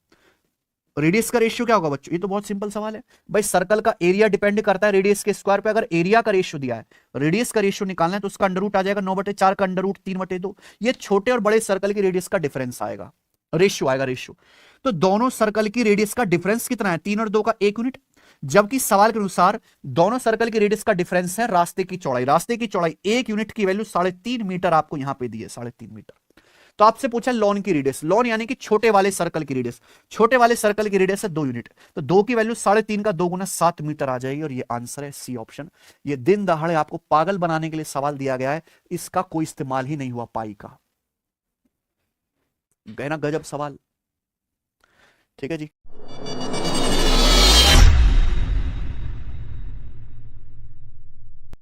रेडियस का रेशियो क्या होगा बच्चों, ये तो बहुत सिंपल सवाल है भाई। सर्कल का एरिया डिपेंड करता है रेडियस के स्क्वायर पे, अगर एरिया का रेशियो दिया है, रेडियस का रेशियो निकालना है तो उसका अंडर रूट आ जाएगा 9/4 का अंडर रूट 3/2। ये छोटे और बड़े सर्कल की रेडियस का डिफरेंस आएगा, रेशियो आएगा रेशियो। तो दोनों सर्कल की रेडियस का डिफरेंस कितना है, 3 और 2 का 1 यूनिट, जबकि सवाल के अनुसार दोनों सर्कल की रेडियस का डिफरेंस है रास्ते की चौड़ाई, रास्ते की चौड़ाई 1 यूनिट की वैल्यू 3.5 मीटर आपको यहां पे दी है, 3.5 मीटर। तो आपसे पूछा लॉन की रेडियस, लॉन यानी कि छोटे वाले सर्कल की रेडियस, छोटे वाले सर्कल की रेडियस है 2 यूनिट, तो 2 की वैल्यू 3.5 का 2 गुना 7 मीटर आ जाएगी, और ये आंसर है सी ऑप्शन। ये दिन दहाड़े आपको पागल बनाने के लिए सवाल दिया गया है, इसका कोई इस्तेमाल ही नहीं हुआ पाई का, गए ना गजब सवाल। ठीक है जी,